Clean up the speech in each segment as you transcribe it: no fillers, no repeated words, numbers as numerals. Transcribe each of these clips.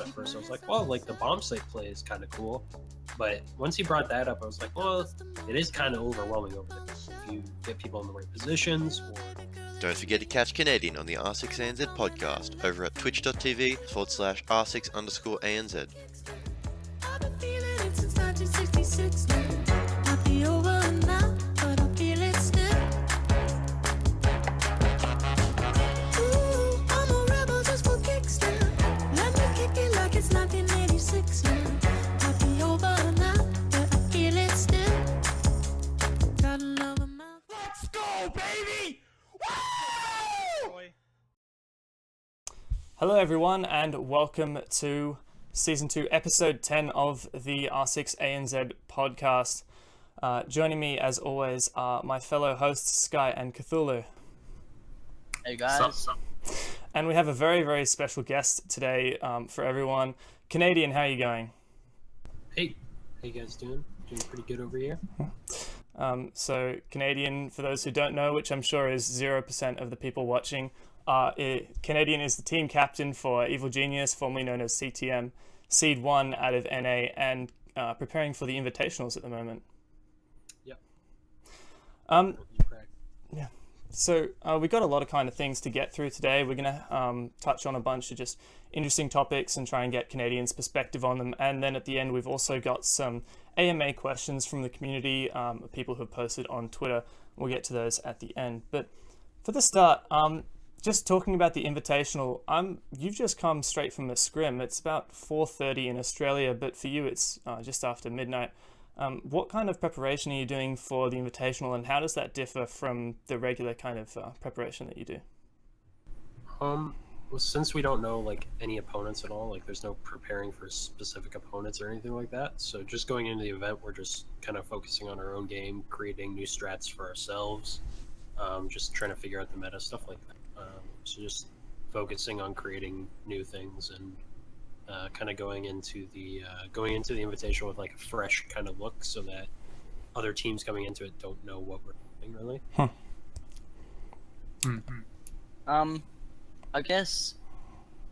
at first. I was like, well, like the bomb site play is kind of cool. But once he brought that up, I was like, well, it is kind of overwhelming over there. If you get people in the right positions. Don't forget to catch Canadian on the R6 ANZ Podcast over at twitch.tv/R6_ANZ. I've been feeling it since 1966 now. Might be over now, but I feel it still. Ooh, I'm a rebel just for kicks now. Let me kick it like it's 1986 now. Might be over now, but I feel it still. Got another mouth. Let's go, baby! Woo! Hello everyone and welcome to Season 2, Episode 10 of the R6 ANZ Podcast. Joining me as always are my fellow hosts Skye and Cthulhu. Hey guys. And we have a very, very special guest today for everyone. Canadian, how are you going? Hey, how you guys doing? Doing pretty good over here. So Canadian, for those who don't know, which I'm sure is 0% of the people watching, Canadian is the team captain for Evil Genius, formerly known as CTM, Seed 1 out of NA, and preparing for the Invitationals at the moment. Yep. Yeah. So we got a lot of kind of things to get through today. We're going to touch on a bunch of just interesting topics and try and get Canadians' perspective on them. And then at the end, we've also got some AMA questions from the community, people who have posted on Twitter. We'll get to those at the end. But for the start, just talking about the Invitational, you've just come straight from a scrim. It's about 4:30 in Australia, but for you it's just after midnight. What kind of preparation are you doing for the Invitational, and how does that differ from the regular kind of preparation that you do? Well, since we don't know like any opponents at all, like there's no preparing for specific opponents or anything like that. So just going into the event, we're just kind of focusing on our own game, creating new strats for ourselves, just trying to figure out the meta, stuff like that. So just focusing on creating new things and kind of going into the Invitational with like a fresh kind of look, so that other teams coming into it don't know what we're doing really. I guess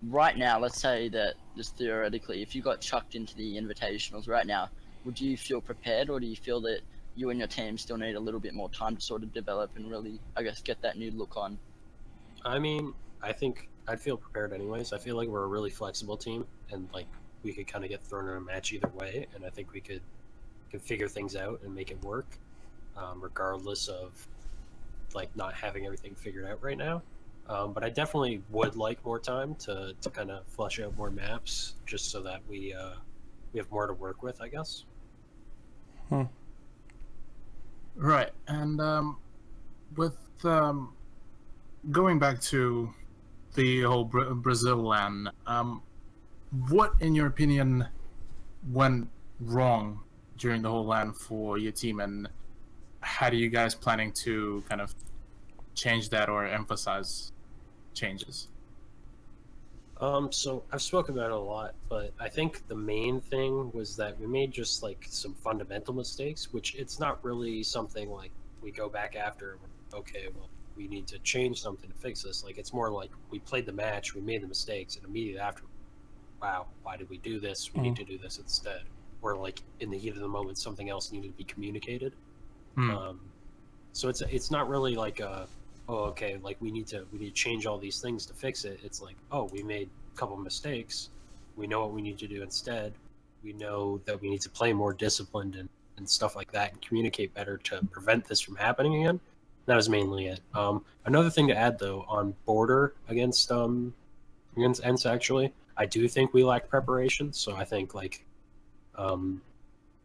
right now, let's say that just theoretically, if you got chucked into the Invitationals right now, would you feel prepared, or do you feel that you and your team still need a little bit more time to sort of develop and really, I guess, get that new look on? I mean, I think I'd feel prepared anyways. I feel like we're a really flexible team, and like we could kind of get thrown in a match either way, and I think we could figure things out and make it work, regardless of like not having everything figured out right now. But I definitely would like more time to kind of flesh out more maps, just so that we have more to work with, I guess. Right, and with going back to the whole Brazil LAN, what, in your opinion, went wrong during the whole LAN for your team, and how do you guys planning to kind of change that or emphasize changes? So I've spoken about it a lot, but I think the main thing was that we made just like some fundamental mistakes, which it's not really something like we go back after and we're, okay, well, we need to change something to fix this. Like, it's more like we played the match, we made the mistakes, and immediately after, wow, why did we do this? We need to do this instead. Or like in the heat of the moment, something else needed to be communicated. So it's not really like okay, like we need to change all these things to fix it. It's like, oh, we made a couple mistakes. We know what we need to do instead. We know that we need to play more disciplined and stuff like that, and communicate better to prevent this from happening again. That was mainly it. Another thing to add, though, on border against ENCE, actually, I do think we lack preparation. So I think like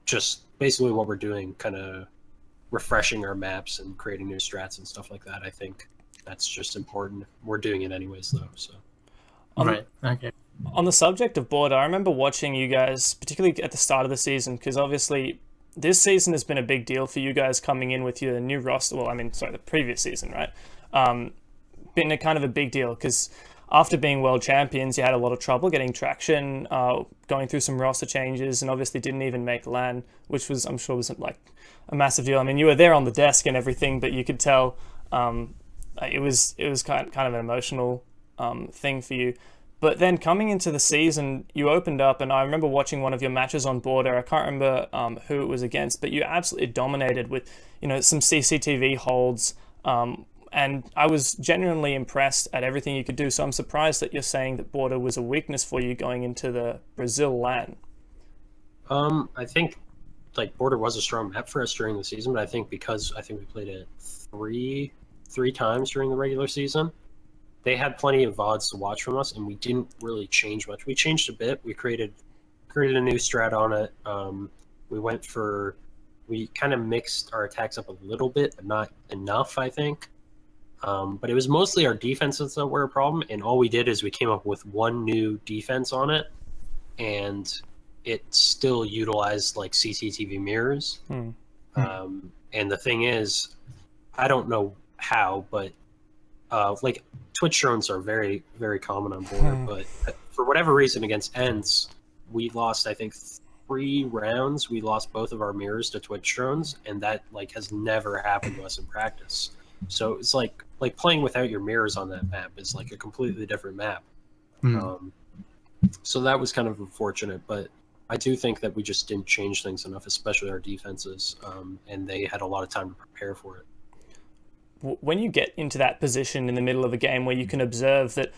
just basically what we're doing, kind of refreshing our maps and creating new strats and stuff like that. I think that's just important. We're doing it anyways, though. So. Right. Okay. On the subject of border, I remember watching you guys, particularly at the start of the season, because obviously this season has been a big deal for you guys coming in with your new roster. Well, the previous season, right? Been a kind of a big deal because after being world champions, you had a lot of trouble getting traction, going through some roster changes, and obviously didn't even make LAN, which was, I'm sure, was like a massive deal. I mean, you were there on the desk and everything, but you could tell it was kind of an emotional thing for you. But then coming into the season, you opened up, and I remember watching one of your matches on Border. I can't remember who it was against, but you absolutely dominated with, some CCTV holds. And I was genuinely impressed at everything you could do. So I'm surprised that you're saying that Border was a weakness for you going into the Brazil LAN. I think Border was a strong map for us during the season, but I think because we played it three times during the regular season, they had plenty of VODs to watch from us, and we didn't really change much. We changed a bit. We created a new strat on it. We kind of mixed our attacks up a little bit, but not enough, I think. But it was mostly our defenses that were a problem, and all we did is we came up with one new defense on it, and it still utilized CCTV mirrors. And the thing is, I don't know how, but Twitch drones are very, very common on board. But for whatever reason, against ENZ, we lost, I think, 3 rounds. We lost both of our mirrors to Twitch drones, and that has never happened to us in practice. So it's like playing without your mirrors on that map is a completely different map. So that was kind of unfortunate, but I do think that we just didn't change things enough, especially our defenses, and they had a lot of time to prepare for it. When you get into that position in the middle of a game where you can observe that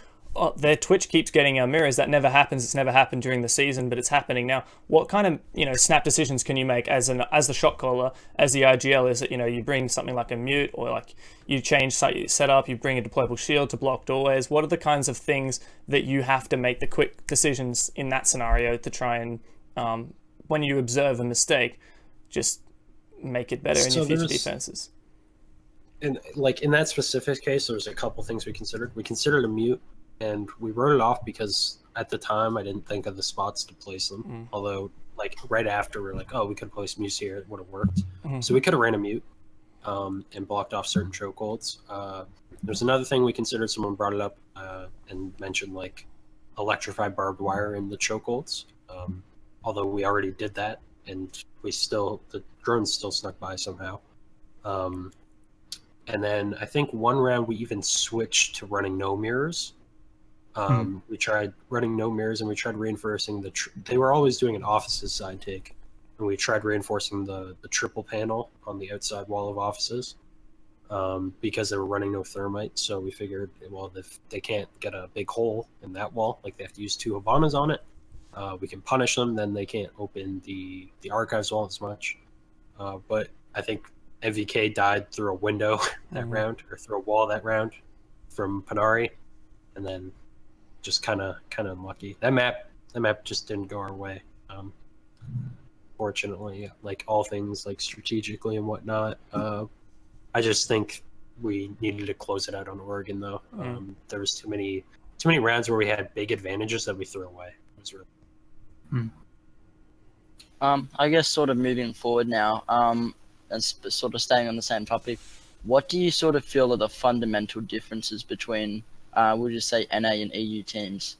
their Twitch keeps getting our mirrors, that never happens. It's never happened during the season, but it's happening now. What kind of snap decisions can you make as the shot caller, as the IGL? Is it you bring something like a mute, or you change setup, you bring a deployable shield to block doorways? What are the kinds of things that you have to make the quick decisions in that scenario to try and when you observe a mistake, just make it better in your future defenses? And in that specific case, there was a couple things we considered. We considered a mute, and we wrote it off because at the time I didn't think of the spots to place them. Although right after we're we could place mutes here, it would have worked. So we could have ran a mute and blocked off certain chokeholds. There's another thing we considered. Someone brought it up and mentioned electrified barbed wire in the chokeholds. Although we already did that, and the drones still snuck by somehow. And then I think one round we even switched to running no mirrors. We tried running no mirrors, and we tried reinforcing they were always doing an offices side take, and we tried reinforcing the triple panel on the outside wall of offices because they were running no thermite. So we figured, well, if they can't get a big hole in that wall, they have to use 2 Habanas on it, we can punish them. Then they can't open the archives wall as much. But I think MVK died through a window that round, or through a wall that round from Panari, and then just kind of unlucky. That map just didn't go our way. Fortunately, all things strategically and whatnot. I just think we needed to close it out on Oregon, though. There was too many rounds where we had big advantages that we threw away. It was really... I guess sort of moving forward now, and sort of staying on the same topic, what do you sort of feel are the fundamental differences between, would you say, NA and EU teams?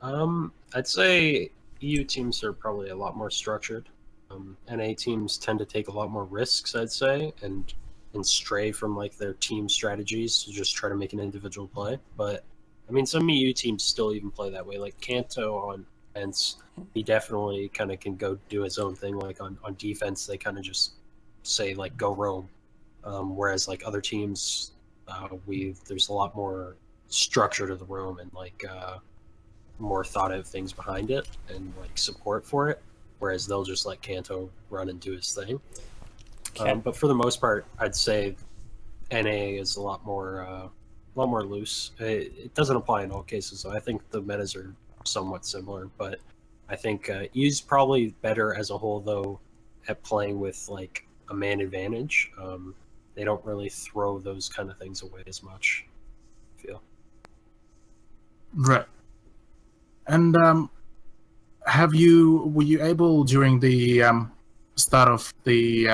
I'd say EU teams are probably a lot more structured. NA teams tend to take a lot more risks, I'd say, and stray from their team strategies to just try to make an individual play. But I mean, some EU teams still even play that way. Kanto on defense, he definitely kind of can go do his own thing. On defense, they kind of just say go roam. Whereas other teams, there's a lot more structure to the roam and more thought out things behind it and support for it. Whereas they'll just let Kanto run and do his thing. But for the most part, I'd say NA is a lot more loose. It doesn't apply in all cases, so I think the metas are somewhat similar. But I think EU's probably better as a whole, though, at playing with a man advantage. They don't really throw those kind of things away as much, I feel. Right. And were you able during the start of the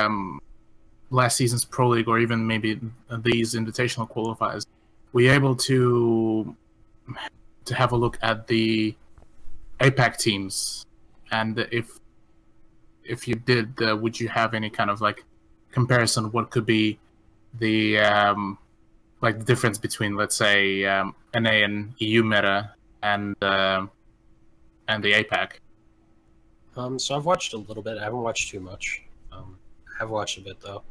last season's Pro League, or even maybe these invitational qualifiers, were you able to have a look at the APAC teams? And if you did, would you have any kind of comparison? What could be the like the difference between, let's say, NA and EU meta and the APAC? So I've watched a little bit. I haven't watched too much. I have watched a bit though.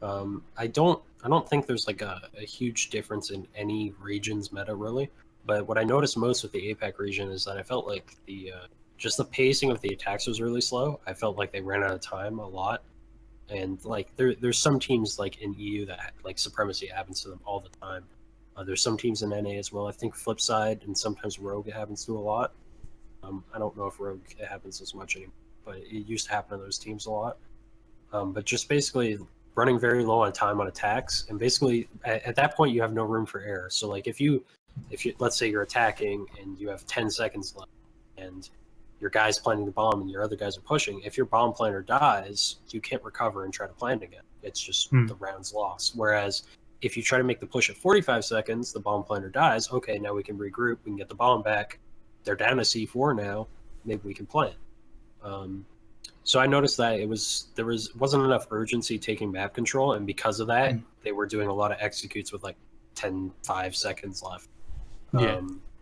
I don't think there's like a huge difference in any region's meta really. But what I noticed most with the APAC region is that I felt like just the pacing of the attacks was really slow. I felt like they ran out of time a lot. And like there's some teams like in EU that like supremacy happens to them all the time. There's some teams in NA as well. I think Flipside and sometimes Rogue it happens to a lot. I don't know if Rogue it happens as much anymore, but it used to happen to those teams a lot. But just basically running very low on time on attacks, and basically at that point you have no room for error. So like if you let's say you're attacking and you have 10 seconds left, and your guy's planting the bomb and your other guys are pushing, if your bomb planter dies, you can't recover and try to plant again. It's just the round's lost. Whereas if you try to make the push at 45 seconds, the bomb planter dies, okay, now we can regroup, we can get the bomb back. They're down to C4 now, maybe we can plant. So I noticed that there wasn't enough urgency taking map control, and because of that, they were doing a lot of executes with like 5 seconds left.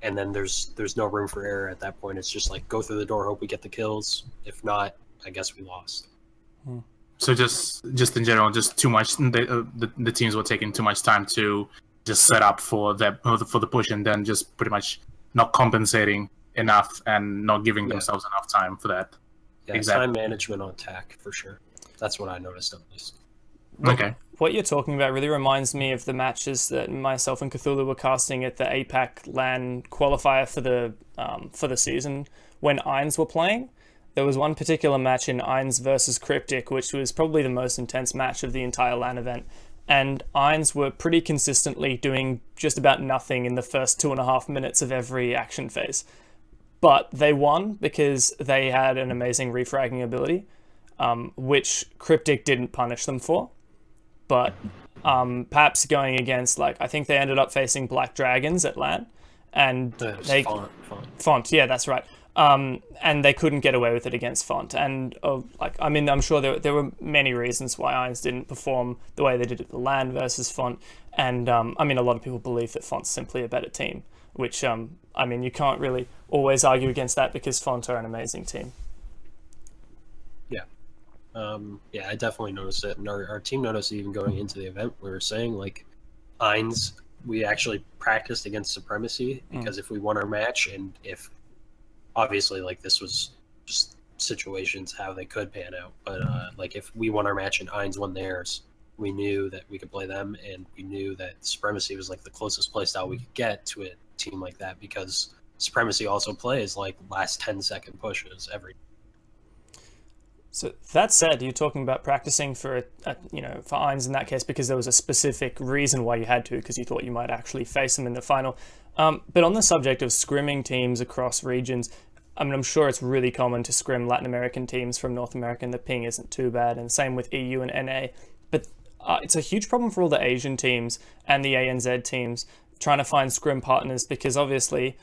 And then there's no room for error at that point. It's just like go through the door, hope we get the kills. If not, I guess we lost. So just in general, just too much. The teams were taking too much time to just set up for the push, and then just pretty much not compensating enough and not giving themselves enough time for that. Yeah, exactly. Time management on attack for sure. That's what I noticed at least. Okay. What you're talking about really reminds me of the matches that myself and Cthulhu were casting at the APAC LAN qualifier for the season when ANZ were playing. There was one particular match in ANZ versus Cryptic, which was probably the most intense match of the entire LAN event. And ANZ were pretty consistently doing just about nothing in the first 2.5 minutes of every action phase. But they won because they had an amazing refragging ability, which Cryptic didn't punish them for. But perhaps going against, like, I think they ended up facing Black Dragons at LAN, and they Font, yeah, that's right. And they couldn't get away with it against Font. And I'm sure there were many reasons why ANZ didn't perform the way they did at the LAN versus Font. And a lot of people believe that Font's simply a better team, which you can't really always argue against that because Font are an amazing team. I definitely noticed it, and our team noticed it even going into the event. We were saying, like, ANZ, we actually practiced against supremacy because if we won our match, and if obviously, like, this was just situations how they could pan out, but like if we won our match and ANZ won theirs, we knew that we could play them, and we knew that supremacy was like the closest playstyle we could get to a team like that, because supremacy also plays like last 10-second pushes every. So that said, you're talking about practicing for ANZ in that case because there was a specific reason why you had to, because you thought you might actually face them in the final. But on the subject of scrimming teams across regions, I'm sure it's really common to scrim Latin American teams from North America, and the ping isn't too bad, and same with EU and NA. But it's a huge problem for all the Asian teams and the ANZ teams trying to find scrim partners, because obviously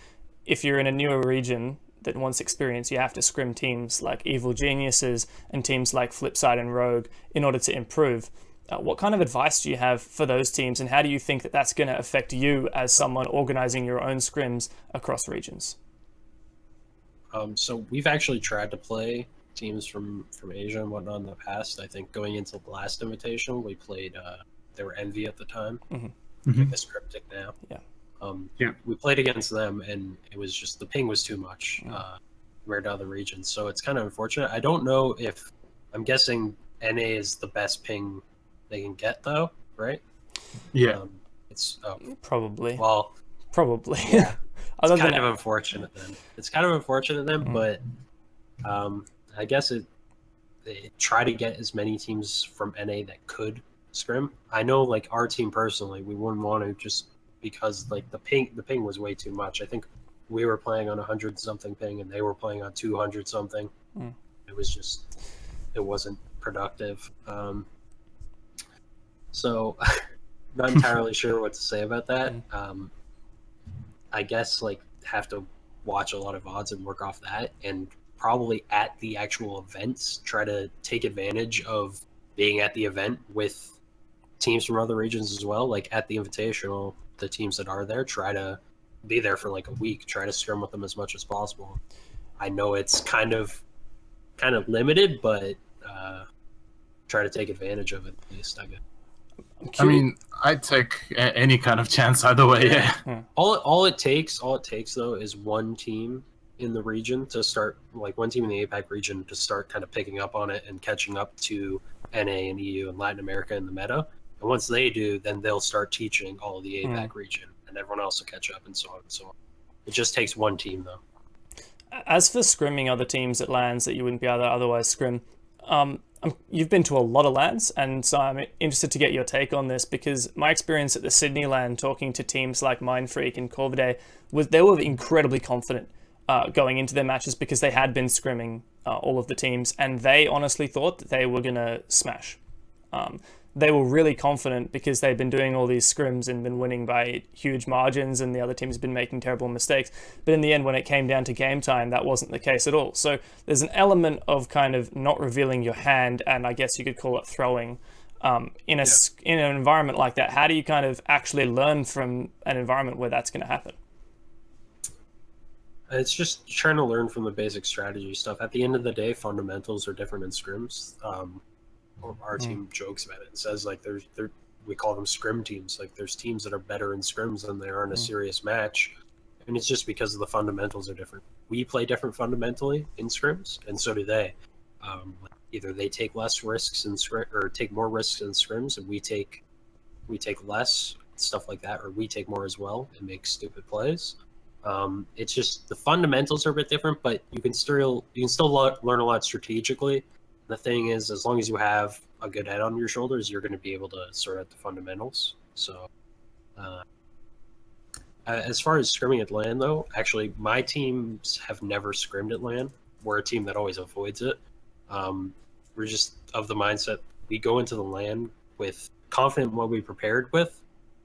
if you're in a newer region that wants experience, you have to scrim teams like Evil Geniuses and teams like Flipside and Rogue in order to improve. What kind of advice do you have for those teams, and how do you think that that's going to affect you as someone organizing your own scrims across regions? So we've actually tried to play teams from Asia and whatnot in the past. I think going into the last invitation, we played, they were Envy at the time, I guess Cryptic now. We played against them, and it was just, the ping was too much compared to other regions. So it's kind of unfortunate. I don't know if, I'm guessing NA is the best ping they can get though, right? Yeah. It's probably. Well, probably. Yeah. It's kind of unfortunate then. It's kind of unfortunate then, but I guess they try to get as many teams from NA that could scrim. I know, like, our team personally, we wouldn't want to, just because like the ping was way too much. I think we were playing on 100 something ping and they were playing on 200 something. It was just, it wasn't productive. So not entirely sure what to say about that. I guess like have to watch a lot of odds and work off that, and probably at the actual events try to take advantage of being at the event with teams from other regions as well. Like at the Invitational, the teams that are there try to be there for like a week, try to scrim with them as much as possible. I know it's kind of limited, but try to take advantage of it at least, I guess. I mean, I'd take any kind of chance either way. Yeah. All it takes though is one team in the region to start, like one team in the APAC region to start kind of picking up on it and catching up to NA and EU and Latin America in the meta. And once they do, then they'll start teaching all of the APAC region, and everyone else will catch up, and so on and so on. It just takes one team though. As for scrimming other teams at lands that you wouldn't be able to otherwise scrim, you've been to a lot of lands, and so I'm interested to get your take on this, because my experience at the Sydney land talking to teams like Mindfreak and Corvidae was they were incredibly confident going into their matches because they had been scrimming all of the teams, and they honestly thought that they were going to smash. They were really confident because they'd been doing all these scrims and been winning by huge margins, and the other teams had been making terrible mistakes. But in the end, when it came down to game time, that wasn't the case at all. So there's an element of kind of not revealing your hand, and I guess you could call it throwing. In an environment like that, how do you kind of actually learn from an environment where that's going to happen? It's just trying to learn from the basic strategy stuff. At the end of the day, fundamentals are different in scrims. Our team jokes about it and says like we call them scrim teams. Like there's teams that are better in scrims than they are in a serious match, and it's just because of the fundamentals are different. We play different fundamentally in scrims, and so do they. Either they take less risks in or take more risks in scrims, and we take less, stuff like that, or we take more as well and make stupid plays. It's just the fundamentals are a bit different, but you can still learn a lot strategically. The thing is, as long as you have a good head on your shoulders, you're going to be able to sort out the fundamentals. So, as far as scrimming at LAN, though, actually, my teams have never scrimmed at LAN. We're a team that always avoids it. We're just of the mindset we go into the LAN with confident in what we prepared with,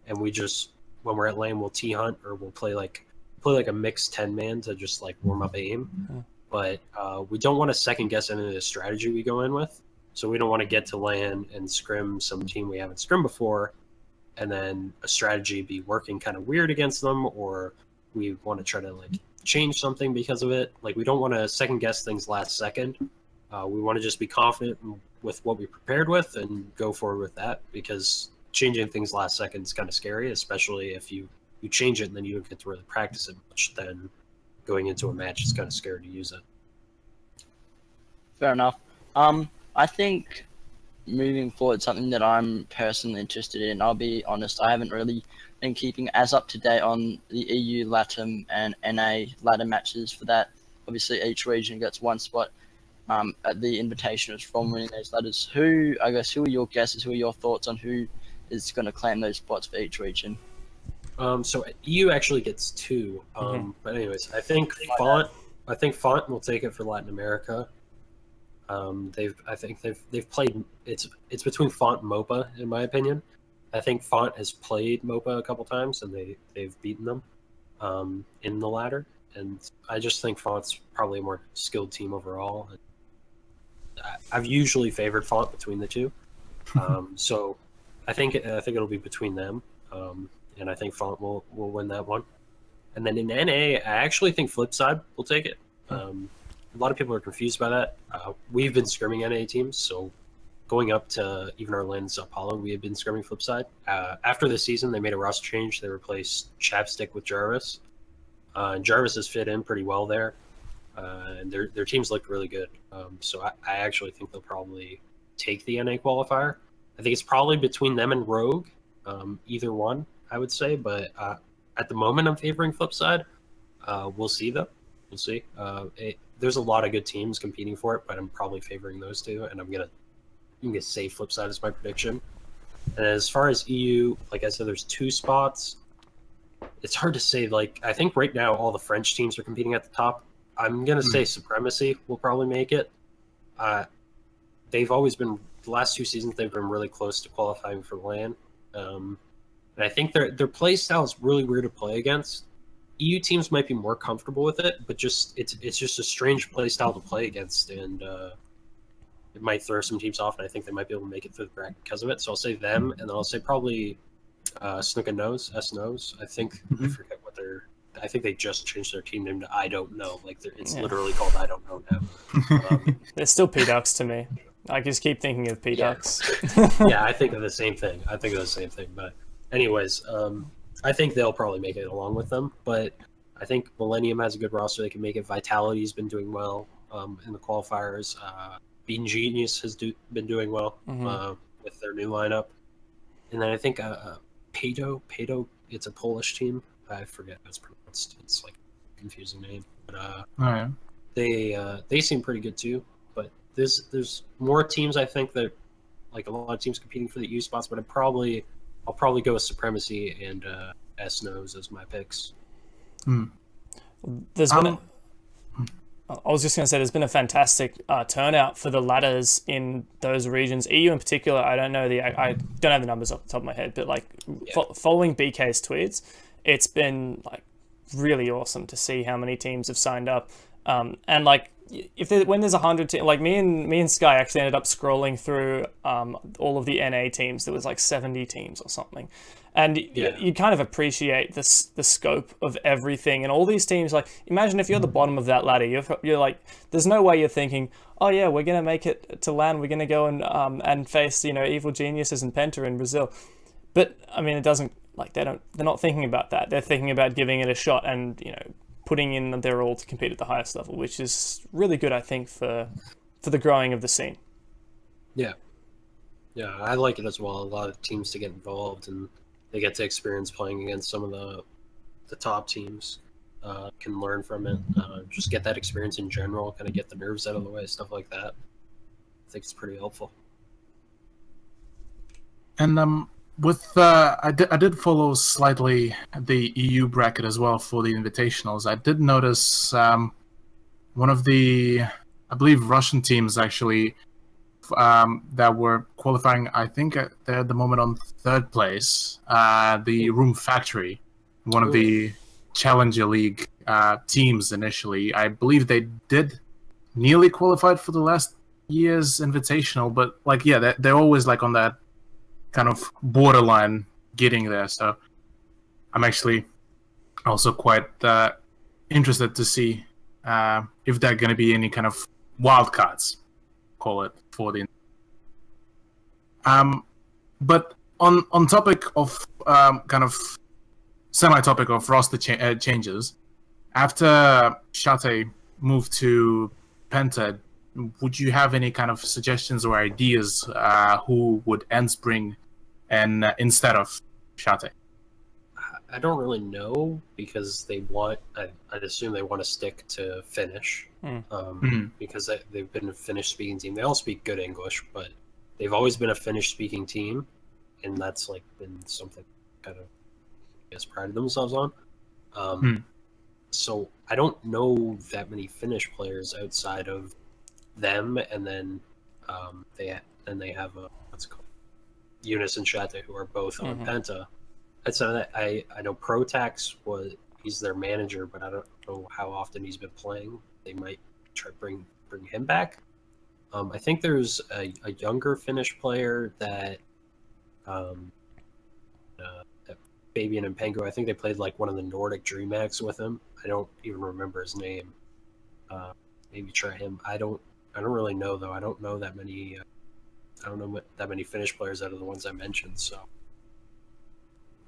and we just, when we're at LAN, we'll T-hunt or we'll play like a mixed 10-man to just like warm up aim. But we don't want to second guess any of the strategy we go in with. So we don't want to get to LAN and scrim some team we haven't scrimmed before, and then a strategy be working kind of weird against them, or we want to try to like change something because of it. Like we don't want to second guess things last second. We want to just be confident with what we prepared with and go forward with that, because changing things last second is kind of scary, especially if you change it and then you don't get to really practice it much. Then going into a match, it's kind of scary to use it. Fair enough. I think moving forward, something that I'm personally interested in, I'll be honest, I haven't really been keeping as up to date on the EU, LATAM, and NA ladder matches for that. Obviously, each region gets one spot at the Invitationals from winning those ladders. Who are your guesses, who are your thoughts on who is going to claim those spots for each region? So EU actually gets two. But anyways, I think Font will take it for Latin America. They've played. It's between Font and Mopa, in my opinion. I think Font has played Mopa a couple times, and they've beaten them in the ladder. And I just think Font's probably a more skilled team overall. I've usually favored Font between the two, so I think it'll be between them. And I think Font will win that one. And then in NA, I actually think Flipside will take it. A lot of people are confused by that. We've been scrimming NA teams, so going up to even our land in Sao Paulo, we had been scrimming Flipside. After the season, they made a roster change. They replaced Chapstick with Jarvis. And Jarvis has fit in pretty well there. And their teams looked really good. So I actually think they'll probably take the NA qualifier. I think it's probably between them and Rogue, either one, I would say. But at the moment, I'm favoring Flipside. We'll see, though. We'll see. There's a lot of good teams competing for it, but I'm probably favoring those two, and I'm gonna say Flipside as my prediction. And as far as EU, like I said, there's two spots. It's hard to say. Like I think right now all the French teams are competing at the top. I'm gonna say Supremacy will probably make it. They've always been, the last 2 seasons they've been really close to qualifying for LAN. And I think their play style is really weird to play against. EU teams might be more comfortable with it, but it's just a strange play style to play against, and it might throw some teams off, and I think they might be able to make it through the bracket because of it. So I'll say them, and then I'll say probably Snook and Nose, S-Nose. I think I forget what they're. I think they just changed their team name to I Don't Know. Like it's literally called I Don't Know now. They're still P-Ducks to me. I just keep thinking of P-Ducks. Yeah, I think of the same thing. But anyways, I think they'll probably make it along with them. But I think Millennium has a good roster. They can make it. Vitality's been doing well in the qualifiers. Bean Genius has been doing well with their new lineup. And then I think Pento, it's a Polish team. I forget how it's pronounced. It's like a confusing name. But they seem pretty good too. But there's more teams, I think, that like a lot of teams competing for the EU spots, but I'll probably go with Supremacy and S-Nose as my picks. There's been I was just going to say there's been a fantastic turnout for the ladders in those regions. EU in particular, I don't have the numbers off the top of my head, but like following BK's tweets, it's been like really awesome to see how many teams have signed up. And like when there's 100 teams, like me and Skye actually ended up scrolling through all of the NA teams. There was like 70 teams or something. And you kind of appreciate the scope of everything. And all these teams, like, imagine if you're the bottom of that ladder, you're like, there's no way you're thinking, oh yeah, we're going to make it to LAN. We're going to go and face, Evil Geniuses and Penta in Brazil. But I mean, it doesn't, like, they're not thinking about that. They're thinking about giving it a shot and, putting in their all to compete at the highest level, which is really good, I think, for the growing of the scene. Yeah, I like it as well. A lot of teams to get involved, and they get to experience playing against some of the top teams. Can learn from it. Just get that experience in general. Kind of get the nerves out of the way, stuff like that. I think it's pretty helpful. And I did follow slightly the EU bracket as well for the invitationals. I did notice one of the, I believe, Russian teams actually that were qualifying. I think they're at the moment on third place. The Room Factory, one of the Challenger League teams initially. I believe they did nearly qualified for the last year's invitational, but like they're always like on that kind of borderline getting there. So I'm actually also quite interested to see if there are going to be any kind of wild cards, call it, for the but on topic of kind of semi-topic of roster changes, after Shate moved to Penta, would you have any kind of suggestions or ideas who would Endspring and instead of Shate? I don't really know, because I'd assume they want to stick to Finnish, because they've been a Finnish-speaking team. They all speak good English, but they've always been a Finnish-speaking team, and that's like been something kind of, I guess, prided themselves on. So I don't know that many Finnish players outside of them, and then they have what's it called, Eunice and Shate, who are both on Penta. Outside of that, I know Protax he's their manager, but I don't know how often he's been playing. They might try to bring him back. I think there's a younger Finnish player that Fabian and Pengu. I think they played like one of the Nordic DreamHacks with him. I don't even remember his name. Maybe try him. I don't really know though. I don't know that many. I don't know that many Finnish players out of the ones I mentioned. So.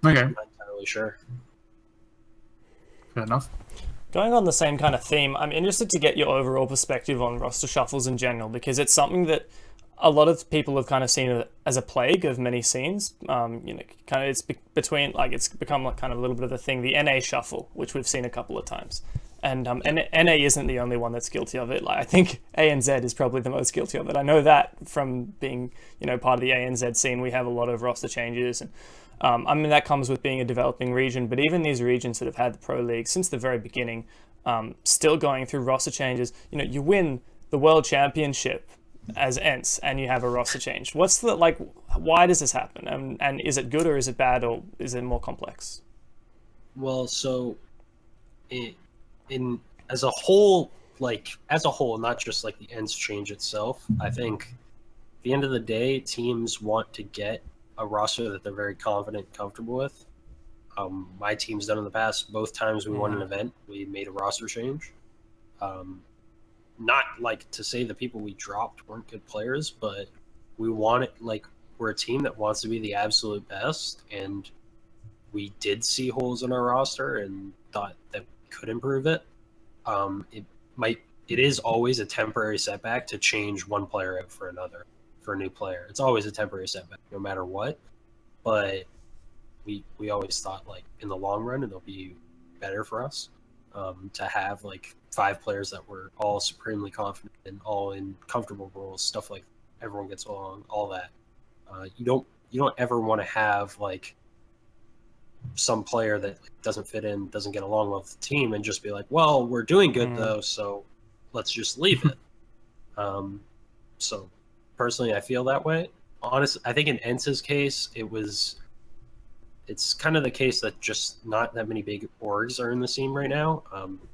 Okay. I'm not entirely sure. Fair enough. Going on the same kind of theme, I'm interested to get your overall perspective on roster shuffles in general, because it's something that a lot of people have kind of seen as a plague of many scenes. Kind of it's become like kind of a little bit of a thing. The NA shuffle, which we've seen a couple of times, and NA isn't the only one that's guilty of it. Like, I think ANZ is probably the most guilty of it. I know that from being part of the ANZ scene. We have a lot of roster changes, and I mean, that comes with being a developing region, but even these regions that have had the Pro League since the very beginning, still going through roster changes. You win the World Championship as ENTS and you have a roster change. What's the, like, why does this happen? And is it good or is it bad, or is it more complex? Well, so in as a whole, like as a whole, not just like the ends change itself. I think at the end of the day, teams want to get a roster that they're very confident and comfortable with. My team's done in the past. Both times we won an event, we made a roster change. Not like to say the people we dropped weren't good players, but we want it, like we're a team that wants to be the absolute best, and we did see holes in our roster and thought that we could improve it. It is always a temporary setback to change one player out for another, for a new player. It's always a temporary setback, no matter what. But we always thought, like, in the long run, it'll be better for us to have like 5 players that were all supremely confident and all in comfortable roles, stuff like everyone gets along, all that. You don't ever want to have like some player that doesn't fit in, doesn't get along with the team, and just be like, well, we're doing good though, so let's just leave it. So personally, I feel that way. Honestly, I think in Ence's case, it's kind of the case that just not that many big orgs are in the scene right now.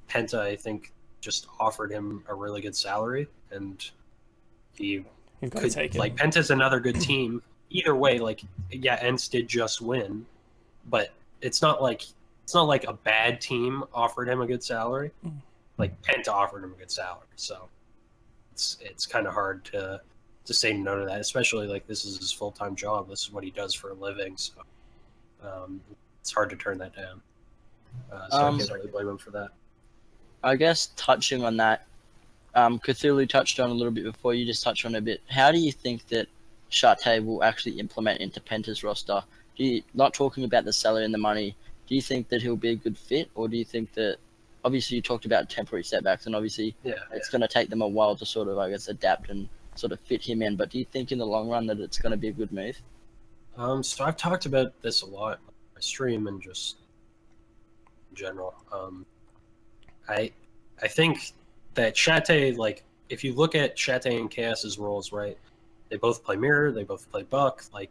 Penta, I think, just offered him a really good salary, and he could take it. Like, Penta's another good team. Either way, like, yeah, Ence did just win, but it's not like a bad team offered him a good salary. Like, Penta offered him a good salary, so it's kind of hard to say no to that, especially like this is his full-time job. This is what he does for a living, so it's hard to turn that down. So I can't really blame him for that. I guess touching on that, Cthulhu touched on a little bit before, you just touched on a bit. How do you think that Shate will actually implement into Penta's roster? Not talking about the salary and the money, do you think that he'll be a good fit, or do you think that, obviously you talked about temporary setbacks, and obviously it's going to take them a while to sort of, I guess, adapt and sort of fit him in, but do you think in the long run that it's going to be a good move? So I've talked about this a lot on my stream and just in general. I think that Shate, like, if you look at Shate and Chaos's roles, right, they both play mirror, they both play buck, like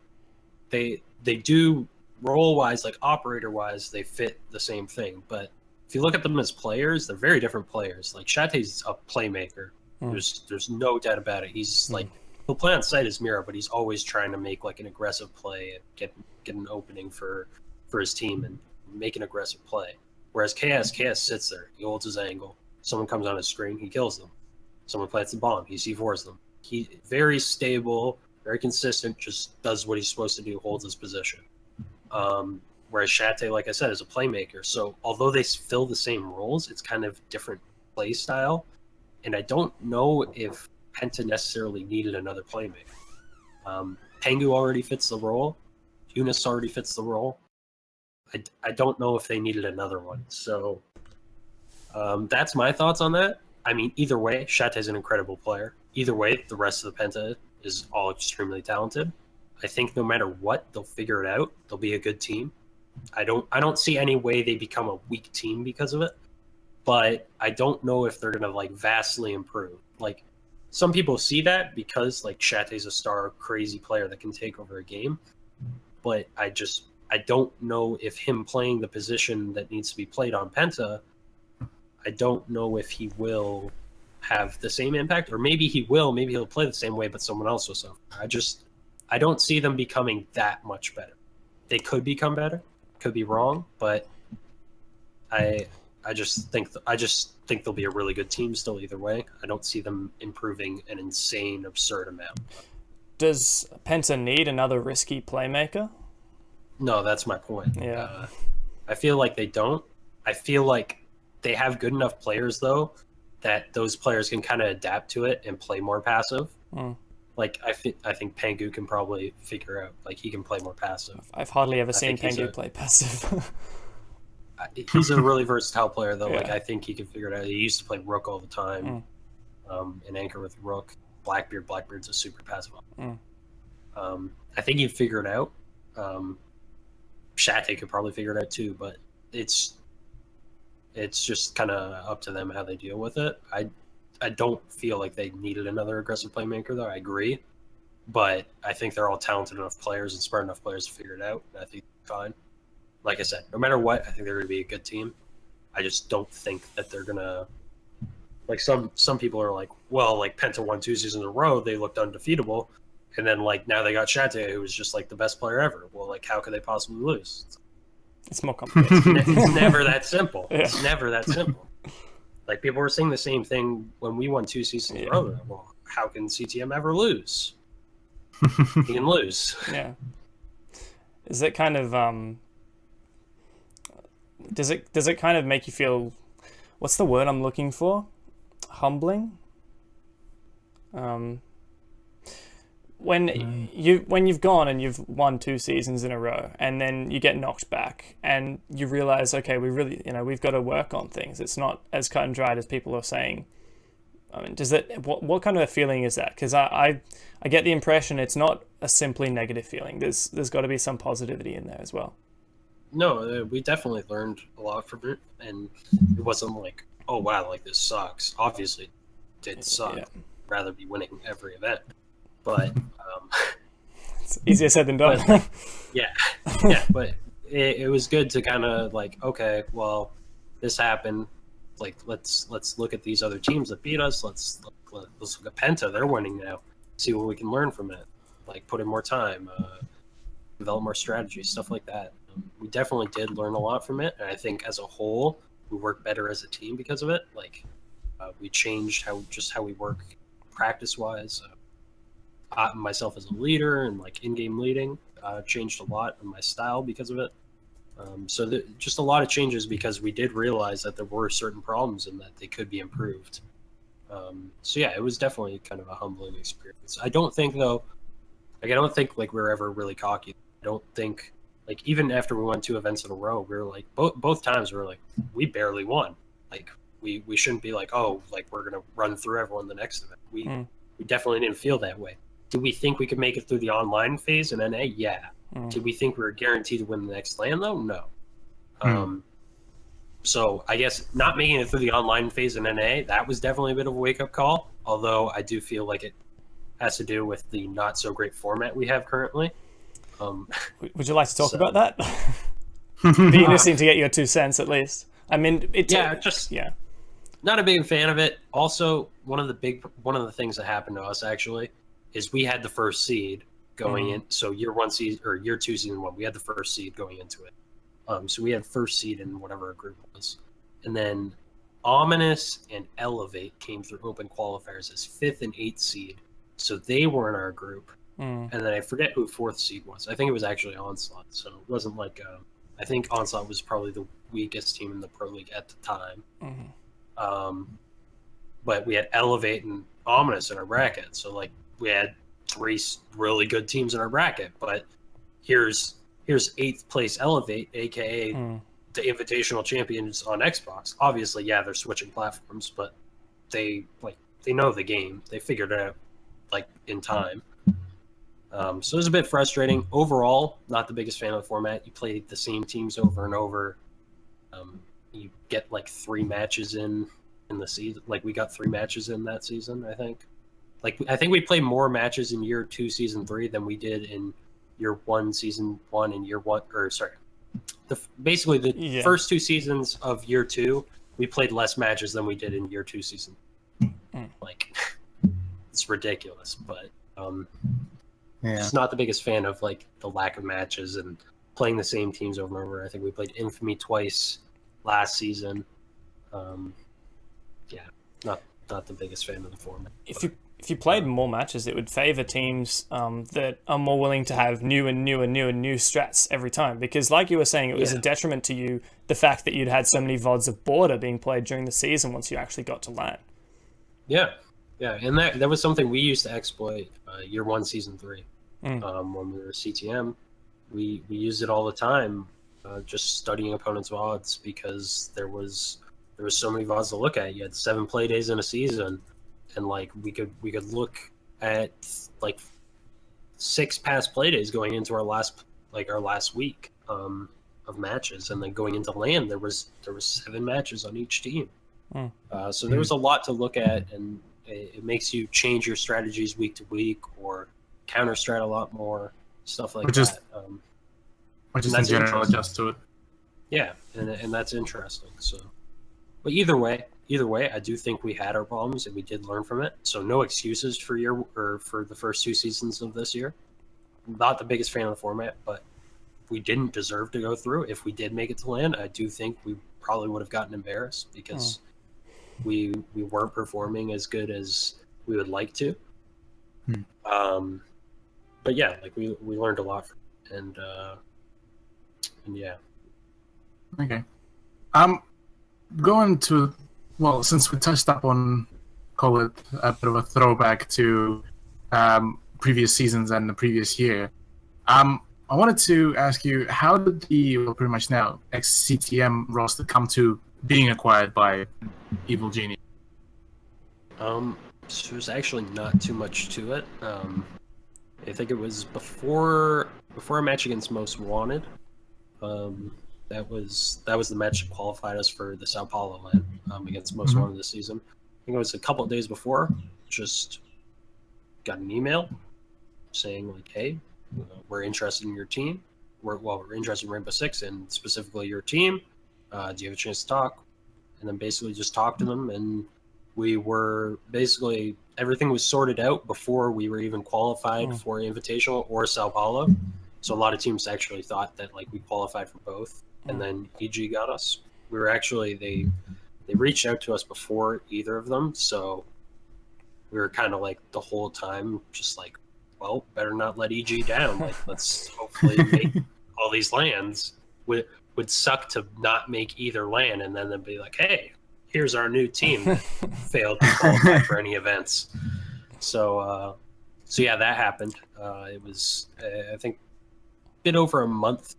they do role-wise, like operator-wise, they fit the same thing. But if you look at them as players, they're very different players. Like, Shate's a playmaker. There's no doubt about it. He's like, he'll play on site as mirror, but he's always trying to make like an aggressive play and get an opening for his team and make an aggressive play. Whereas Chaos sits there, he holds his angle. Someone comes on his screen, he kills them. Someone plants the bomb, he C4s them. He very stable, very consistent, just does what he's supposed to do, holds his position. Whereas Shate, like I said, is a playmaker. So although they fill the same roles, it's kind of different play style. And I don't know if Penta necessarily needed another playmaker. Pengu already fits the role. Eunice already fits the role. I don't know if they needed another one. So that's my thoughts on that. I mean, either way, Shate is an incredible player. Either way, the rest of the Penta is all extremely talented. I think no matter what, they'll figure it out. They'll be a good team. I don't see any way they become a weak team because of it. But I don't know if they're gonna like vastly improve. Like, some people see that because like Shate's a star crazy player that can take over a game. But I don't know if him playing the position that needs to be played on Penta, I don't know if he will have the same impact, or maybe he will, maybe he'll play the same way, but someone else will suffer. I don't see them becoming that much better. They could become better, could be wrong, but I just think they'll be a really good team still either way. I don't see them improving an insane, absurd amount. Does Penta need another risky playmaker? No, that's my point. Yeah. I feel like they don't. I feel like they have good enough players, though, that those players can kind of adapt to it and play more passive. Like, I think Pengu can probably figure out, like, he can play more passive. I've hardly ever seen Pengu play passive. He's a really versatile player, though. Yeah. Like, I think he can figure it out. He used to play Rook all the time, and anchor with Rook. Blackbeard's a super passive. I think he'd figure it out. Shate could probably figure it out too, but it's just kind of up to them how they deal with it. I don't feel like they needed another aggressive playmaker, though. I agree, but I think they're all talented enough players and smart enough players to figure it out. And I think they're fine. Like I said, no matter what, I think they're going to be a good team. I just don't think that they're going to like some people are like, well, like Penta won 2 seasons in a row, they looked undefeatable, and then like now they got Shate, who was just like the best player ever. Well, like how could they possibly lose? It's more complicated. It's never that simple. Yeah. It's never that simple. Like people were saying the same thing when we won 2 seasons in a row. Well, how can CTM ever lose? You can lose. Yeah. Is it kind of does it kind of make you feel, what's the word I'm looking for? Humbling? When you've gone and you've won 2 seasons in a row, and then you get knocked back, and you realize, okay, we really, we've got to work on things. It's not as cut and dried as people are saying. I mean, what kind of a feeling is that? Because I get the impression it's not a simply negative feeling. There's got to be some positivity in there as well. No, we definitely learned a lot from it, and it wasn't like, oh wow, like this sucks. Obviously, it did suck. Yeah. I'd rather be winning every event, but It's easier said than done. yeah, but it was good to kind of like, okay, well, this happened. Like let's look at these other teams that beat us. Let's look at Penta. They're winning now. See what we can learn from it. Like put in more time, develop more strategies, stuff like that. We definitely did learn a lot from it, and I think as a whole, we work better as a team because of it. Like we changed how we work practice wise. Myself as a leader and like in-game leading changed a lot in my style because of it. So just a lot of changes because we did realize that there were certain problems and that they could be improved. So yeah, it was definitely kind of a humbling experience. I don't think though, like like we were ever really cocky. I don't think like even after we won 2 events in a row, we were like both times we were like, we barely won. Like we shouldn't be like, oh, like we're gonna run through everyone the next event. We definitely didn't feel that way. Did we think we could make it through the online phase in NA? Yeah. Did we think we were guaranteed to win the next LAN though? No. So I guess not making it through the online phase in NA, that was definitely a bit of a wake-up call. Although I do feel like it has to do with the not so great format we have currently. Would you like to talk about that? It'd be interesting to get your 2 cents at least. I mean, not a big fan of it. Also, one of the things that happened to us actually is we had the first seed going in. So year 1 season or year 2 season 1, we had the first seed going into it. So we had first seed in whatever our group was, and then Ominous and Elevate came through open qualifiers as 5th and 8th seed. So they were in our group. And then I forget who 4th seed was. I think it was actually Onslaught. So it wasn't like I think Onslaught was probably the weakest team in the Pro League at the time. But we had Elevate and Ominous in our bracket. So like we had 3 really good teams in our bracket. But here's 8th place Elevate, aka the Invitational Champions on Xbox. Obviously, yeah, they're switching platforms, but they know the game. They figured it out like in time. So it was a bit frustrating. Overall, not the biggest fan of the format. You play the same teams over and over. You get like 3 matches in the season. Like we got 3 matches in that season, I think. Like I think we played more matches in year 2, season 3 than we did in year 1, season 1, and year 1. Or sorry, basically the first 2 seasons of year 2, we played less matches than we did in year 2, season. Like it's ridiculous, but just not the biggest fan of like the lack of matches and playing the same teams over and over. I think we played Infamy twice last season. Not the biggest fan of the format. If you played more matches, it would favor teams that are more willing to have new strats every time. Because like you were saying, it was a detriment to you, the fact that you'd had so many VODs of Border being played during the season once you actually got to LAN. Yeah, and that was something we used to exploit year 1, season 3. When we were CTM, we used it all the time, just studying opponents' VODs because there was so many VODs to look at. You had 7 play days in a season, and like we could look at like 6 past play days going into our last week of matches, and then going into LAN there was 7 matches on each team. So there was a lot to look at, and it makes you change your strategies week to week or counter strat a lot more, stuff like that. Just in general adjust to it. Yeah, and that's interesting. So, but either way, either way, I do think we had our problems and we did learn from it. So no excuses for for the first 2 seasons of this year. Not the biggest fan of the format, but we didn't deserve to go through. If we did make it to land, I do think we probably would have gotten embarrassed because we weren't performing as good as we would like to. But yeah, like we learned a lot from it, and yeah. Okay. Going to, well, since we touched up on, call it a bit of a throwback to previous seasons and the previous year, I wanted to ask you, how did the, well, pretty much now, ex-CTM roster come to being acquired by Evil Genius? So there's actually not too much to it. I think it was before a match against Most Wanted. That was the match that qualified us for the Sao Paulo land against Most Wanted this season. I think it was a couple of days before. Just got an email saying like, "Hey, we're interested in your team. We're interested in Rainbow Six and specifically your team. Do you have a chance to talk?" And then basically just talked to them, and we were basically everything was sorted out before we were even qualified for Invitational or Sao Paulo. So a lot of teams actually thought that like we qualified for both, and then EG got us. We were actually they reached out to us before either of them, so we were kind of like the whole time just like, well, better not let EG down. Like, let's hopefully make all these lands. Would suck to not make either land, and then they'd be like, hey, here's our new team that failed to qualify for any events. So yeah, that happened. It was, I think, a bit over a month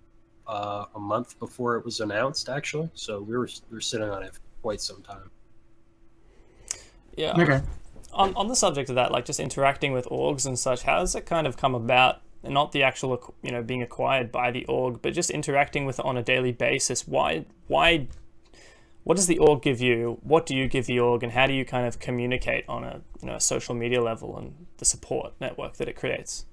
before it was announced, actually. So we were sitting on it for quite some time. Yeah. Okay. On the subject of that, like just interacting with orgs and such, how does it kind of come about? Not the actual, being acquired by the org, but just interacting with it on a daily basis. Why? What does the org give you? What do you give the org, and how do you kind of communicate on a social media level and the support network that it creates?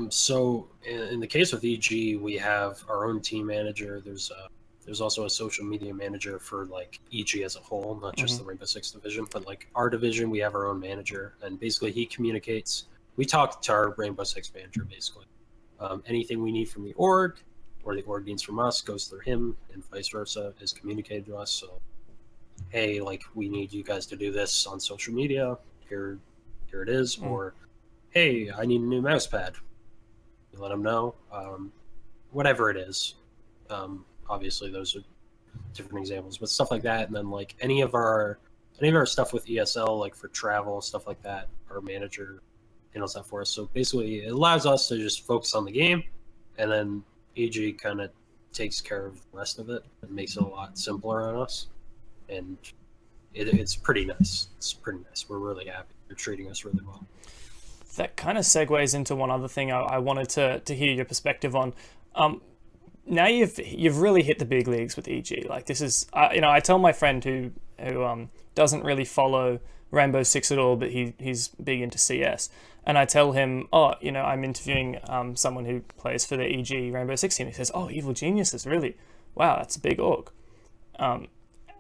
So in the case with EG, we have our own team manager. There's also a social media manager for like EG as a whole, not just the Rainbow Six division, but like our division, we have our own manager, and basically he communicates. We talk to our Rainbow Six manager, basically. Anything we need from the org, or the org needs from us, goes through him, and vice versa, is communicated to us. So, hey, like, we need you guys to do this on social media. Here it is. Or, hey, I need a new mouse pad. You let them know. Whatever it is. Obviously, those are different examples, but stuff like that. And then, like, any of our stuff with ESL, like for travel, stuff like that, our manager handles that for us. So basically it allows us to just focus on the game, and then EG kind of takes care of the rest of it. It makes it a lot simpler on us, and it's pretty nice. It's pretty nice. We're really happy. They're treating us really well. That kind of segues into one other thing I wanted to hear your perspective on. Now you've really hit the big leagues with EG. Like, this is, I tell my friend who doesn't really follow Rainbow Six at all, but he's big into CS, and I tell him, I'm interviewing someone who plays for the EG Rainbow Six team. He says, oh, Evil Genius is really, wow, that's a big org.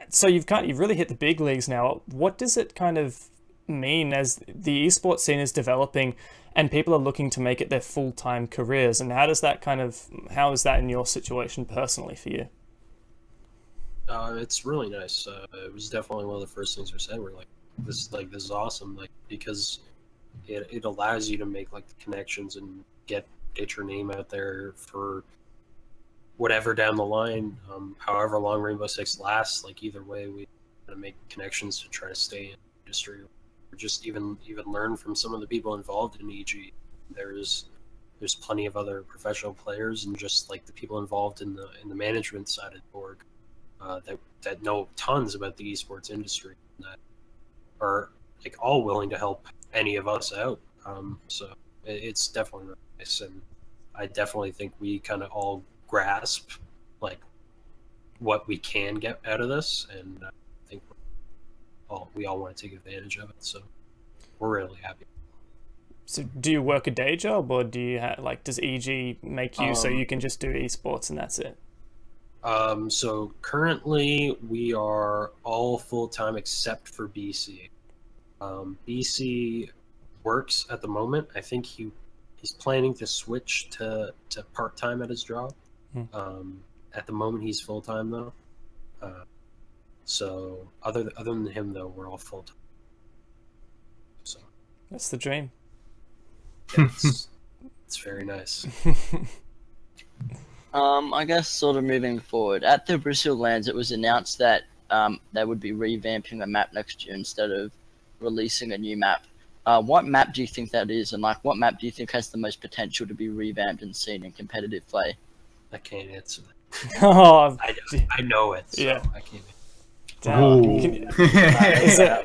So you've really hit the big leagues now. What does it kind of mean as the esports scene is developing and people are looking to make it their full-time careers? And how is that in your situation personally for you? It's really nice. It was definitely one of the first things we said. We're like, this is awesome, like, because it allows you to make like the connections and get your name out there for whatever down the line, however long Rainbow Six lasts. Like, either way, we gotta make connections to try to stay in the industry, or just even learn from some of the people involved in EG. There's plenty of other professional players and just like the people involved in the management side of the org that know tons about the esports industry, that are like all willing to help any of us out. So it's definitely really nice, and I definitely think we kind of all grasp like what we can get out of this, and I think we all want to take advantage of it. So we're really happy. So do you work a day job, or do you does EG make you so you can just do esports and that's it? So currently we are all full-time except for BC. BC works at the moment. I think he's planning to switch to part-time at his job. At the moment he's full-time though. So other than him though, we're all full-time. So That's the dream. it's very nice. I guess sort of moving forward, at the Brazil Lands, it was announced that they would be revamping the map next year instead of releasing a new map. What map do you think that is, and like what map do you think has the most potential to be revamped and seen in competitive play? I can't answer that. Oh, I know it. So Yeah. I can't. damn.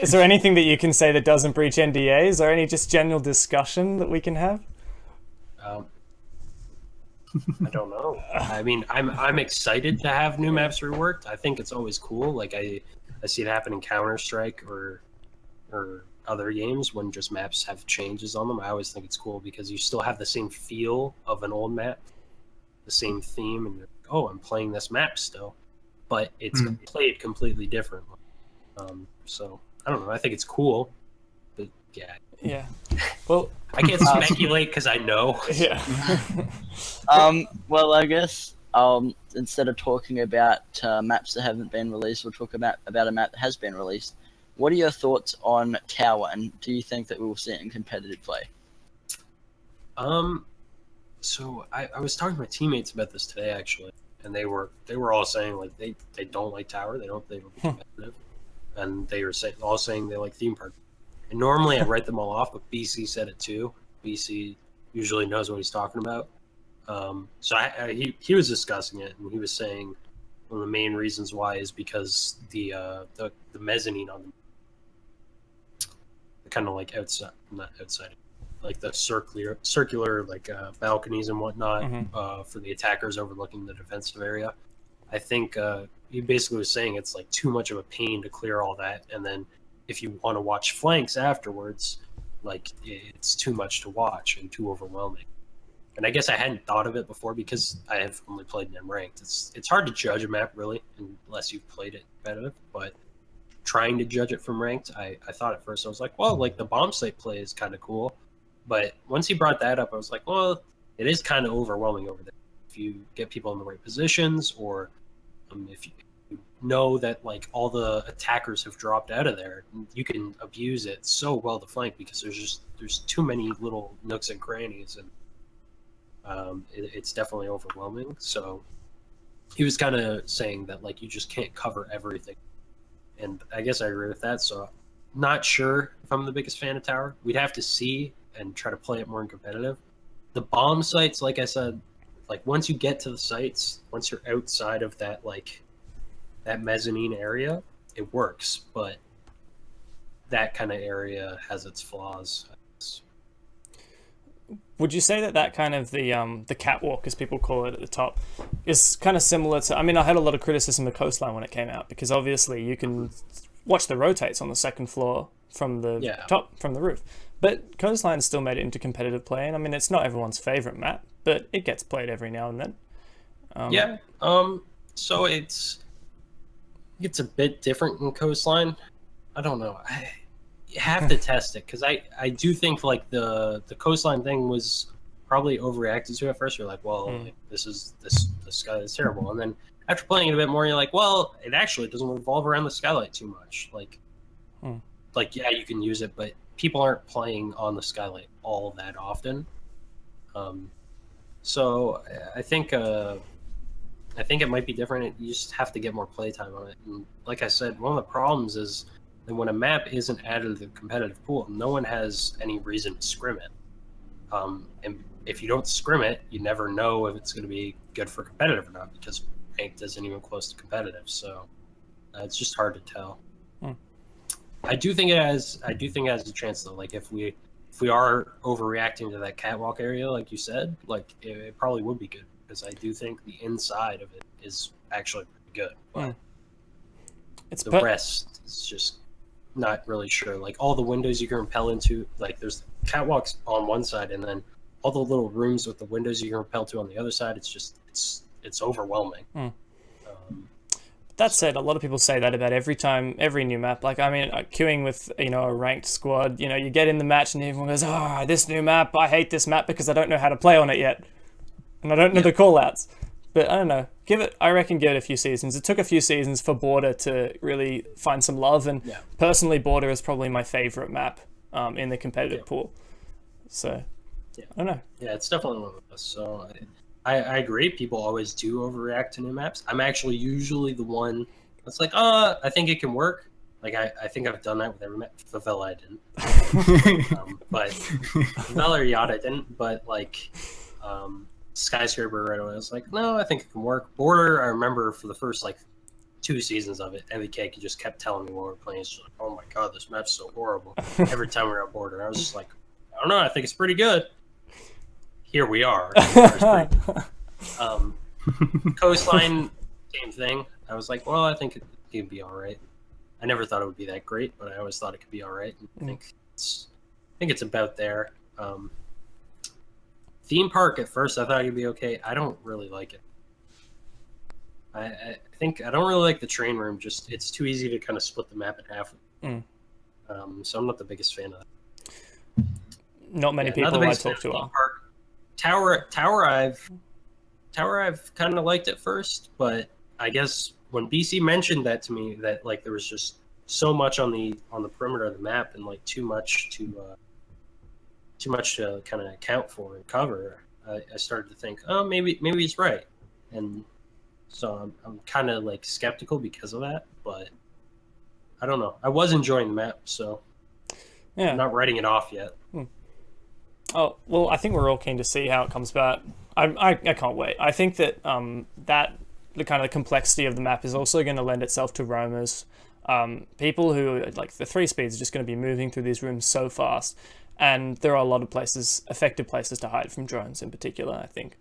Is there anything that you can say that doesn't breach NDAs, or any just general discussion that we can have? I don't know. I mean, I'm excited to have new maps reworked. I think it's always cool. Like I see it happen in Counter-Strike or other games when just maps have changes on them. I always think it's cool because you still have the same feel of an old map, the same theme, and you're like, oh, I'm playing this map still, but it's played completely differently. So I don't know. I think it's cool, but yeah. Yeah. Well, I can't speculate because I know. yeah. Well, I guess instead of talking about maps that haven't been released, we'll talk about a map that has been released. What are your thoughts on Tower, and do you think that we will see it in competitive play? So I was talking to my teammates about this today actually, and they were all saying like they don't like Tower, they don't think it'll be competitive, and they were all saying they like theme park. And normally I write them all off, but BC said it too. BC usually knows what he's talking about. So he was discussing it, and he was saying one of the main reasons why is because the mezzanine on the kind of like outside, not outside, like the circular like balconies and whatnot for the attackers overlooking the defensive area. I think he basically was saying it's like too much of a pain to clear all that, and then if you want to watch flanks afterwards, like it's too much to watch and too overwhelming. And I guess I hadn't thought of it before because I have only played in ranked. It's hard to judge a map really unless you've played it competitive. But trying to judge it from ranked, I thought at first I was like, well, like the bomb site play is kind of cool. But once he brought that up, I was like, well, it is kind of overwhelming over there. If you get people in the right positions, or if you know that like all the attackers have dropped out of there, you can abuse it so well to flank because there's too many little nooks and crannies, and it's definitely overwhelming. So he was kind of saying that like you just can't cover everything, and I guess I agree with that. So not sure if I'm the biggest fan of Tower. We'd have to see and try to play it more in competitive. The bomb sites, like I said, like once you get to the sites, once you're outside of that like that mezzanine area, it works, but that kind of area has its flaws. Would you say that kind of the catwalk, as people call it at the top, is kind of similar to? I mean, I had a lot of criticism of Coastline when it came out because obviously you can watch the rotates on the second floor from the top, from the roof. But Coastline still made it into competitive play, and I mean, it's not everyone's favorite map, but it gets played every now and then. So it's a bit different in Coastline. I don't know. You have to test it because I do think like the Coastline thing was probably overreacted to at first. You're like, well, this sky is terrible, and then after playing it a bit more, you're like, well, it actually doesn't revolve around the skylight too much. Like yeah, you can use it, but people aren't playing on the skylight all that often. So I think it might be different. You just have to get more playtime on it. And like I said, one of the problems is that when a map isn't added to the competitive pool, no one has any reason to scrim it. And if you don't scrim it, you never know if it's going to be good for competitive or not because ranked isn't even close to competitive. So it's just hard to tell. I do think it has a chance though. Like if we are overreacting to that catwalk area, like you said, like it probably would be good. Because I do think the inside of it is actually pretty good, but the rest is just not really sure. Like all the windows you can rappel into, like there's catwalks on one side, and then all the little rooms with the windows you can rappel to on the other side. It's just it's overwhelming. That said, a lot of people say that about every new map. Like, I mean, queuing with, a ranked squad, you get in the match and everyone goes, oh, this new map, I hate this map because I don't know how to play on it yet. And I don't know the call-outs. But I don't know. I reckon give it a few seasons. It took a few seasons for Border to really find some love. And personally, Border is probably my favorite map in the competitive pool. So, I don't know. Yeah, it's definitely one of us. So I agree. People always do overreact to new maps. I'm actually usually the one that's like, I think it can work. Like, I think I've done that with every map. Favela, I didn't. But Favela or Yacht, I didn't. But, like, Skyscraper right away, I was like, no, I think it can work. Border, I remember for the first, 2 seasons of it, MVK just kept telling me while we were playing, it's like, oh my god, this map's so horrible. Every time we were on Border, I was just like, I don't know, I think it's pretty good. Here we are. Coastline, same thing. I was like, well, I think it can be all right. I never thought it would be that great, but I always thought it could be all right. I think it's about there. Theme park at first, I thought it would be okay. I don't really like it. I think I don't really like the train room. Just it's too easy to kind of split the map in half. So I'm not the biggest fan of that. Not many people I talk to are. Tower I've kind of liked at first, but I guess when BC mentioned that to me, that there was just so much on the perimeter of the map and too much to kind of account for and cover, I started to think, oh, maybe it's right, and so I'm kind of skeptical because of that. But I don't know. I was enjoying the map, so I'm not writing it off yet. Oh, well, I think we're all keen to see how it comes about. I can't wait. I think that the kind of complexity of the map is also going to lend itself to roamers. People who, the 3 speeds are just going to be moving through these rooms so fast. And there are a lot of effective places to hide from drones in particular, I think.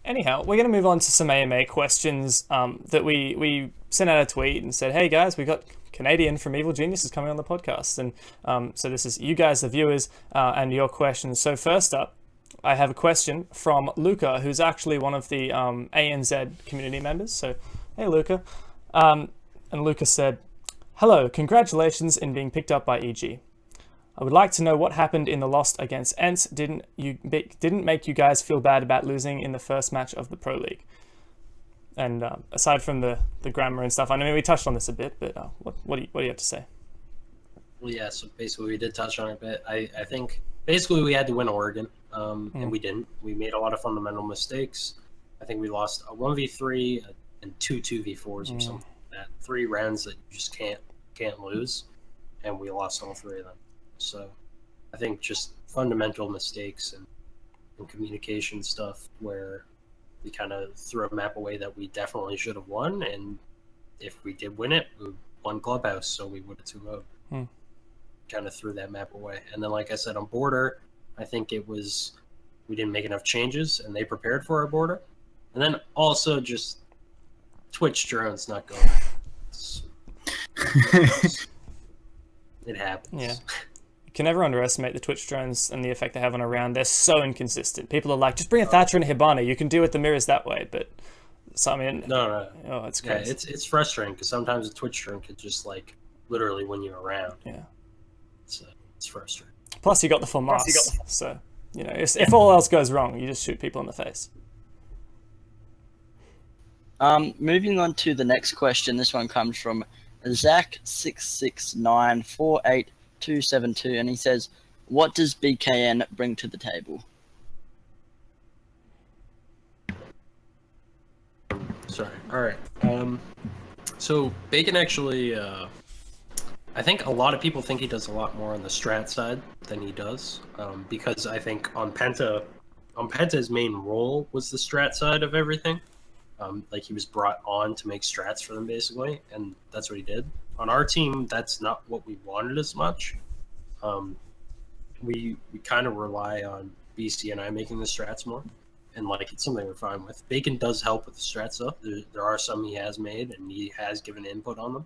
Anyhow, we're going to move on to some AMA questions that we sent out a tweet and said, hey guys, we got Canadian from Evil Geniuses coming on the podcast. And so this is you guys, the viewers, and your questions. So first up, I have a question from Luca, who's actually one of the ANZ community members. So, hey Luca. And Luca said, hello, congratulations in being picked up by EG. I would like to know what happened in the loss against Ents. Didn't make you guys feel bad about losing in the first match of the Pro League? And aside from the grammar and stuff, I mean we touched on this a bit, but what do you have to say? Well, yeah. So basically, we did touch on it a bit. I think basically we had to win Oregon, and we didn't. We made a lot of fundamental mistakes. I think we lost a 1v3 and 2 2v4s or something like that. 3 rounds that you just can't lose, and we lost all 3 of them. So I think just fundamental mistakes and communication stuff where we kind of threw a map away that we definitely should have won, and if we did win it, we won Clubhouse, so we would have 2-0. Kind of threw that map away. And then, like I said, on Border, I think it was we didn't make enough changes, and they prepared for our Border. And then also just Twitch drones not going. It happens. Yeah. You can never underestimate the Twitch drones and the effect they have on a round. They're so inconsistent. People are like, just bring a Thatcher and a Hibana. You can deal with the mirrors that way. But, so, I mean... No. Oh, it's crazy. Yeah, it's frustrating because sometimes a Twitch drone could just, literally win you around. Yeah. It's frustrating. Plus, you got the full mask. So, if all else goes wrong, you just shoot people in the face. Moving on to the next question. This one comes from Zach669482272, and he says, what does BKN bring to the table? Sorry. All right. So Bacon actually, I think a lot of people think he does a lot more on the strat side than he does, because I think on Penta's main role was the strat side of everything. He was brought on to make strats for them basically, and that's what he did. On our team, that's not what we wanted as much. We kind of rely on BC and I making the strats more, and it's something we're fine with. Bacon does help with the strats though. There are some he has made and he has given input on them,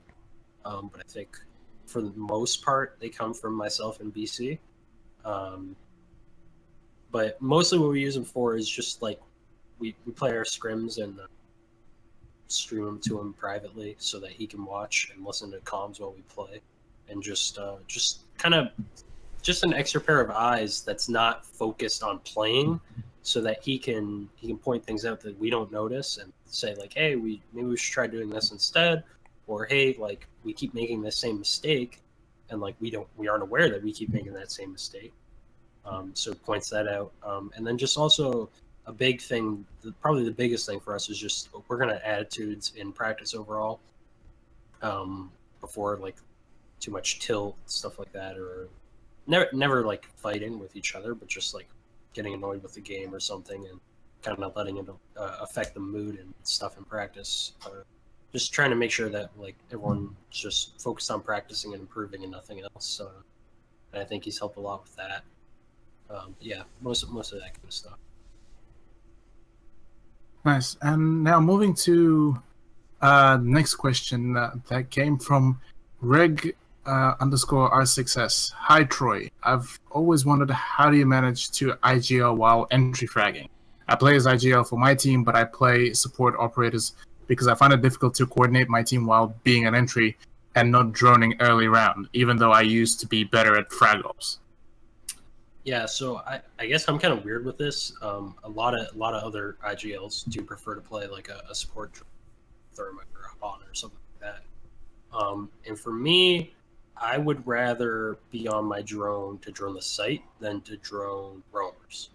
but I think for the most part they come from myself and BC. But mostly what we use them for is just we play our scrims and stream them to him privately so that he can watch and listen to comms while we play, and just kind of just an extra pair of eyes that's not focused on playing, so that he can point things out that we don't notice and say like, hey, maybe we should try doing this instead, or hey, like we keep making the same mistake, and like we aren't aware that we keep making that same mistake. So it points that out, and then just also a big thing, probably the biggest thing for us is just working on attitudes in practice overall, before like too much tilt, stuff like that, or never like fighting with each other, but just like getting annoyed with the game or something and kind of not letting it affect the mood and stuff in practice. Just trying to make sure that like everyone's just focused on practicing and improving and nothing else. And I think he's helped a lot with that. Yeah, most of that kind of stuff. Nice. And now moving to next question that came from Reg _ R6S. Hi Troy. I've always wondered, how do you manage to IGL while entry fragging? I play as IGL for my team, but I play support operators because I find it difficult to coordinate my team while being an entry and not droning early round, even though I used to be better at fraggles. Yeah, so I guess I'm kind of weird with this. A lot of other IGLs do prefer to play like a support thermite or a Hana or something like that. And for me, I would rather be on my drone to drone the site than to drone roamers.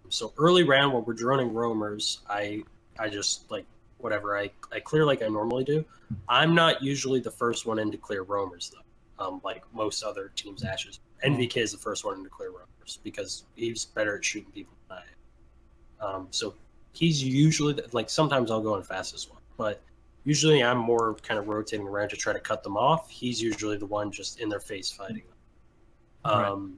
So early round, when we're droning roamers, I just like whatever I clear like I normally do. I'm not usually the first one in to clear roamers though. Like most other teams' Ashes. NVK is the first one in to clear roamers because he's better at shooting people than I am. So he's usually like sometimes I'll go in fastest one, but usually I'm more kind of rotating around to try to cut them off. He's usually the one just in their face fighting them. Right.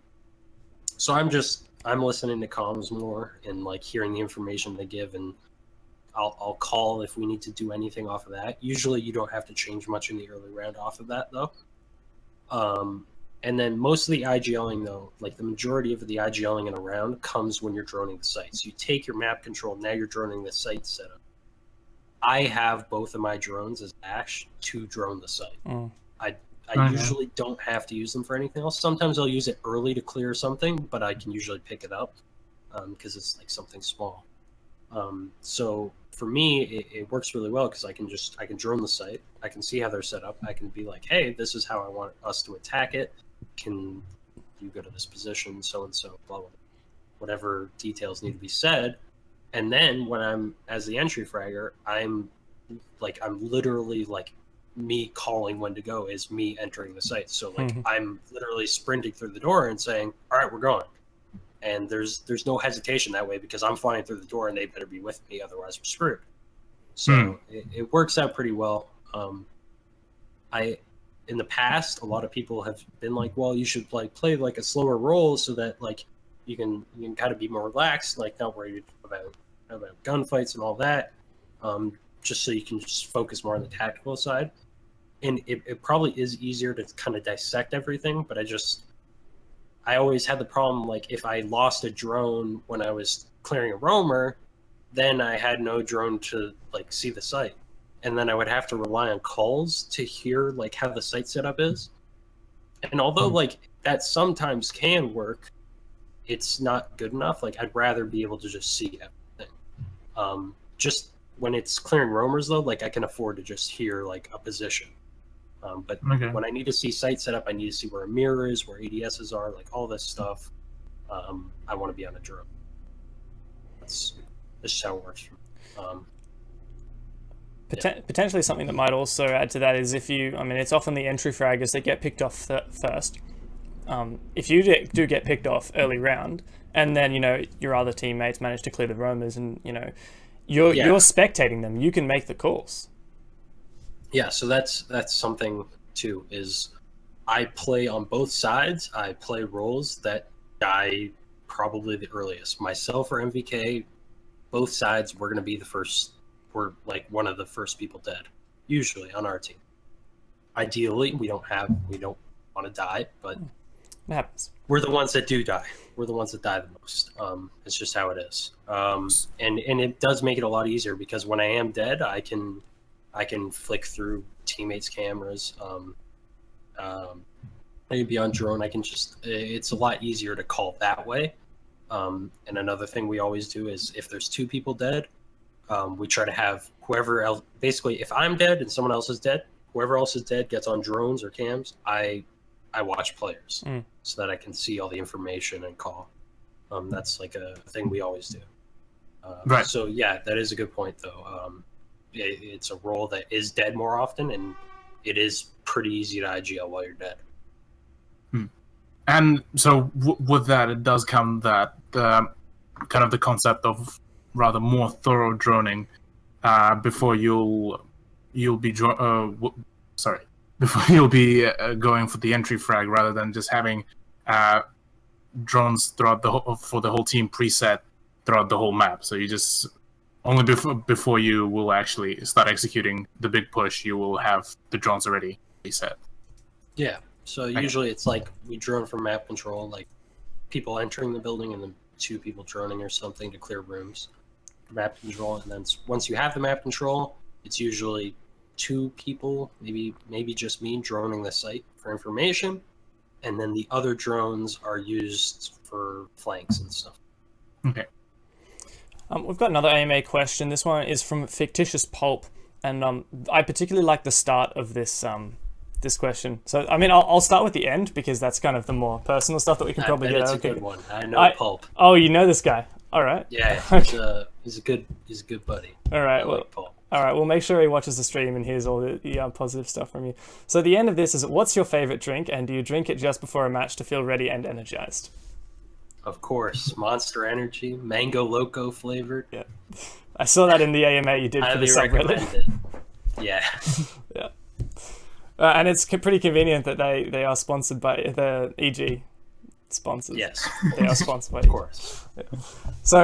So I'm listening to comms more and like hearing the information they give, and I'll call if we need to do anything off of that. Usually you don't have to change much in the early round off of that though. And then most of the IGLing though, like the majority of the IGLing in a round comes when you're droning the site. So you take your map control, now you're droning the site setup. I have both of my drones as Ash to drone the site. I usually don't have to use them for anything else. Sometimes I'll use it early to clear something, but I can usually pick it up because it's like something small. So for me, it works really well because I can drone the site. I can see how they're set up. I can be like, hey, this is how I want us to attack it. Can you go to this position, so and so, blah blah, whatever details need to be said. And then when I'm as the entry fragger, I'm literally like me calling when to go is me entering the site. So like I'm literally sprinting through the door and saying, all right, we're going. And there's no hesitation that way because I'm flying through the door and they better be with me, otherwise we're screwed. So it works out pretty well. In the past, a lot of people have been like, well, you should play like a slower role so that like you can kind of be more relaxed, like not worried about gunfights and all that, just so you can just focus more on the tactical side. And it probably is easier to kind of dissect everything, but I always had the problem, like if I lost a drone when I was clearing a roamer, then I had no drone to like see the site. And then I would have to rely on calls to hear like how the site setup is. And although like that sometimes can work, it's not good enough. Like I'd rather be able to just see everything. Just when it's clearing roamers though, like I can afford to just hear like a position. But when I need to see site setup, I need to see where a mirror is, where ADSs are, like all this stuff. I want to be on a drone. That's just how it works. Potentially something that might also add to that is it's often the entry fraggers that get picked off first. If you do get picked off early round, and then your other teammates manage to clear the roamers, and you're spectating them, you can make the calls. Yeah, so that's something too. Is I play on both sides. I play roles that die probably the earliest. Myself or MVK, both sides. We're gonna be the first. We're like one of the first people dead, usually on our team. Ideally, we don't want to die, but It happens. We're the ones that do die. We're the ones that die the most. It's just how it is. And it does make it a lot easier because when I am dead, I can flick through teammates' cameras. I can be on drone. It's a lot easier to call that way. And another thing we always do is if there's 2 people dead, we try to have whoever else. Basically, if I'm dead and someone else is dead, whoever else is dead gets on drones or cams. I watch players so that I can see all the information and call. That's like a thing we always do. Right. So yeah, that is a good point though. It's a role that is dead more often, and it is pretty easy to IGL while you're dead. And so with that, it does come that kind of the concept of rather more thorough droning before you'll be before you'll be going for the entry frag rather than just having drones throughout for the whole team preset throughout the whole map. So you just only before you will actually start executing the big push, you will have the drones already preset. Yeah. So usually it's like we drone for map control, like people entering the building and then 2 people droning or something to clear rooms for map control. And then once you have the map control, it's usually 2 people, maybe just me droning the site for information. And then the other drones are used for flanks and stuff. Okay. We've got another AMA question. This one is from Fictitious Pulp. And I particularly like the start of this question. So, I mean, I'll start with the end because that's kind of the more personal stuff that we can probably get. It's a good one. I know Pulp. Oh, you know this guy. All right. Yeah, he's a good buddy. All right. I like Pulp. All right. We'll make sure he watches the stream and hears all the positive stuff from you. So the end of this is, what's your favorite drink, and do you drink it just before a match to feel ready and energized? Of course, Monster Energy, Mango Loco flavored. Yeah, I saw that in the AMA you did for the subreddit. Recommend it. Yeah. Yeah. And it's pretty convenient that they are sponsored by the EG sponsors. Yes. They are sponsored by Of course. Yeah. So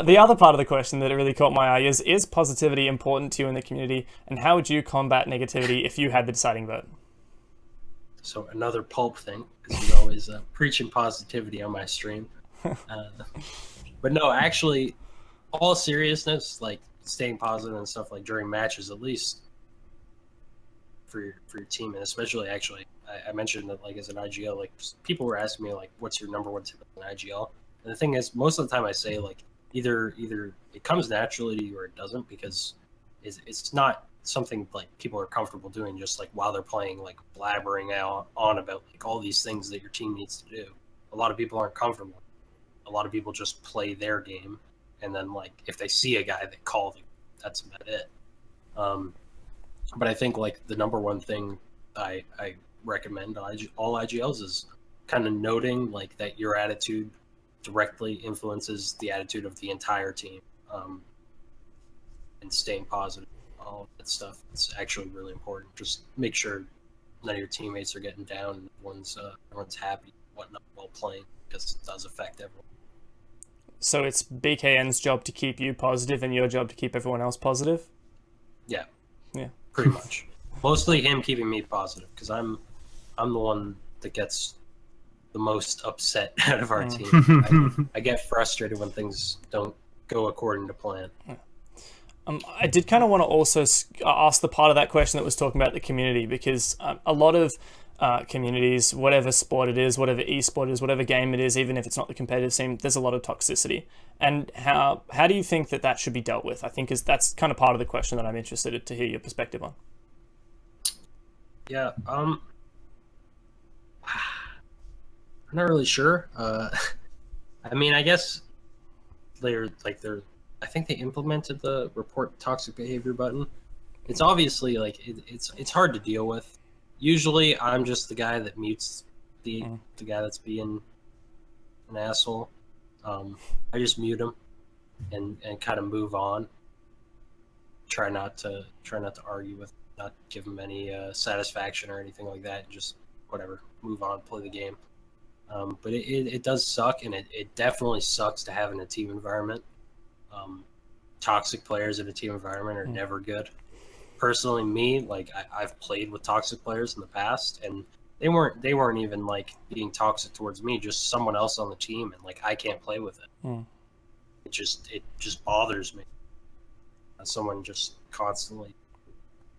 the other part of the question that really caught my eye is positivity important to you in the community, and how would you combat negativity if you had the deciding vote? So another Pulp thing, because he's always preaching positivity on my stream. But no, actually, all seriousness, like staying positive and stuff, like during matches, at least for your team, and especially actually, I mentioned that like as an IGL, like people were asking me like, what's your number 1 tip as an IGL? And the thing is, most of the time I say like either it comes naturally to you or it doesn't, because it's not something like people are comfortable doing just like while they're playing, like blabbering on about like all these things that your team needs to do. A lot of people aren't comfortable. A lot of people just play their game, and then like if they see a guy, they call them. That's about it. But I think like the number 1 thing I recommend all IGLs is kind of noting like that your attitude directly influences the attitude of the entire team, and staying positive, all of that stuff. It's actually really important. Just make sure none of your teammates are getting down and everyone's happy, whatnot, while playing, because it does affect everyone. So it's BKN's job to keep you positive and your job to keep everyone else positive? Yeah. Yeah. Pretty much. Mostly him keeping me positive, because I'm the one that gets the most upset out of our team. I get frustrated when things don't go according to plan. I did kind of want to also ask the part of that question that was talking about the community, because a lot of communities, whatever sport it is, whatever esport it is, whatever game it is, even if it's not the competitive scene, there's a lot of toxicity. And how do you think that should be dealt with? I think that's kind of part of the question that I'm interested to hear your perspective on. Yeah, I'm not really sure. I mean, I guess I think they implemented the report toxic behavior button. It's obviously like it's hard to deal with. Usually, I'm just the guy that mutes the guy that's being an asshole. I just mute him and kind of move on. Try not to argue with, not give him any satisfaction or anything like that. Just whatever, move on, play the game. But it does suck, and it definitely sucks to have in a team environment. Toxic players in a team environment are never good. Personally, me, like I've played with toxic players in the past, and they weren't even like being toxic towards me, just someone else on the team, and like I can't play with it. It just bothers me. Someone just constantly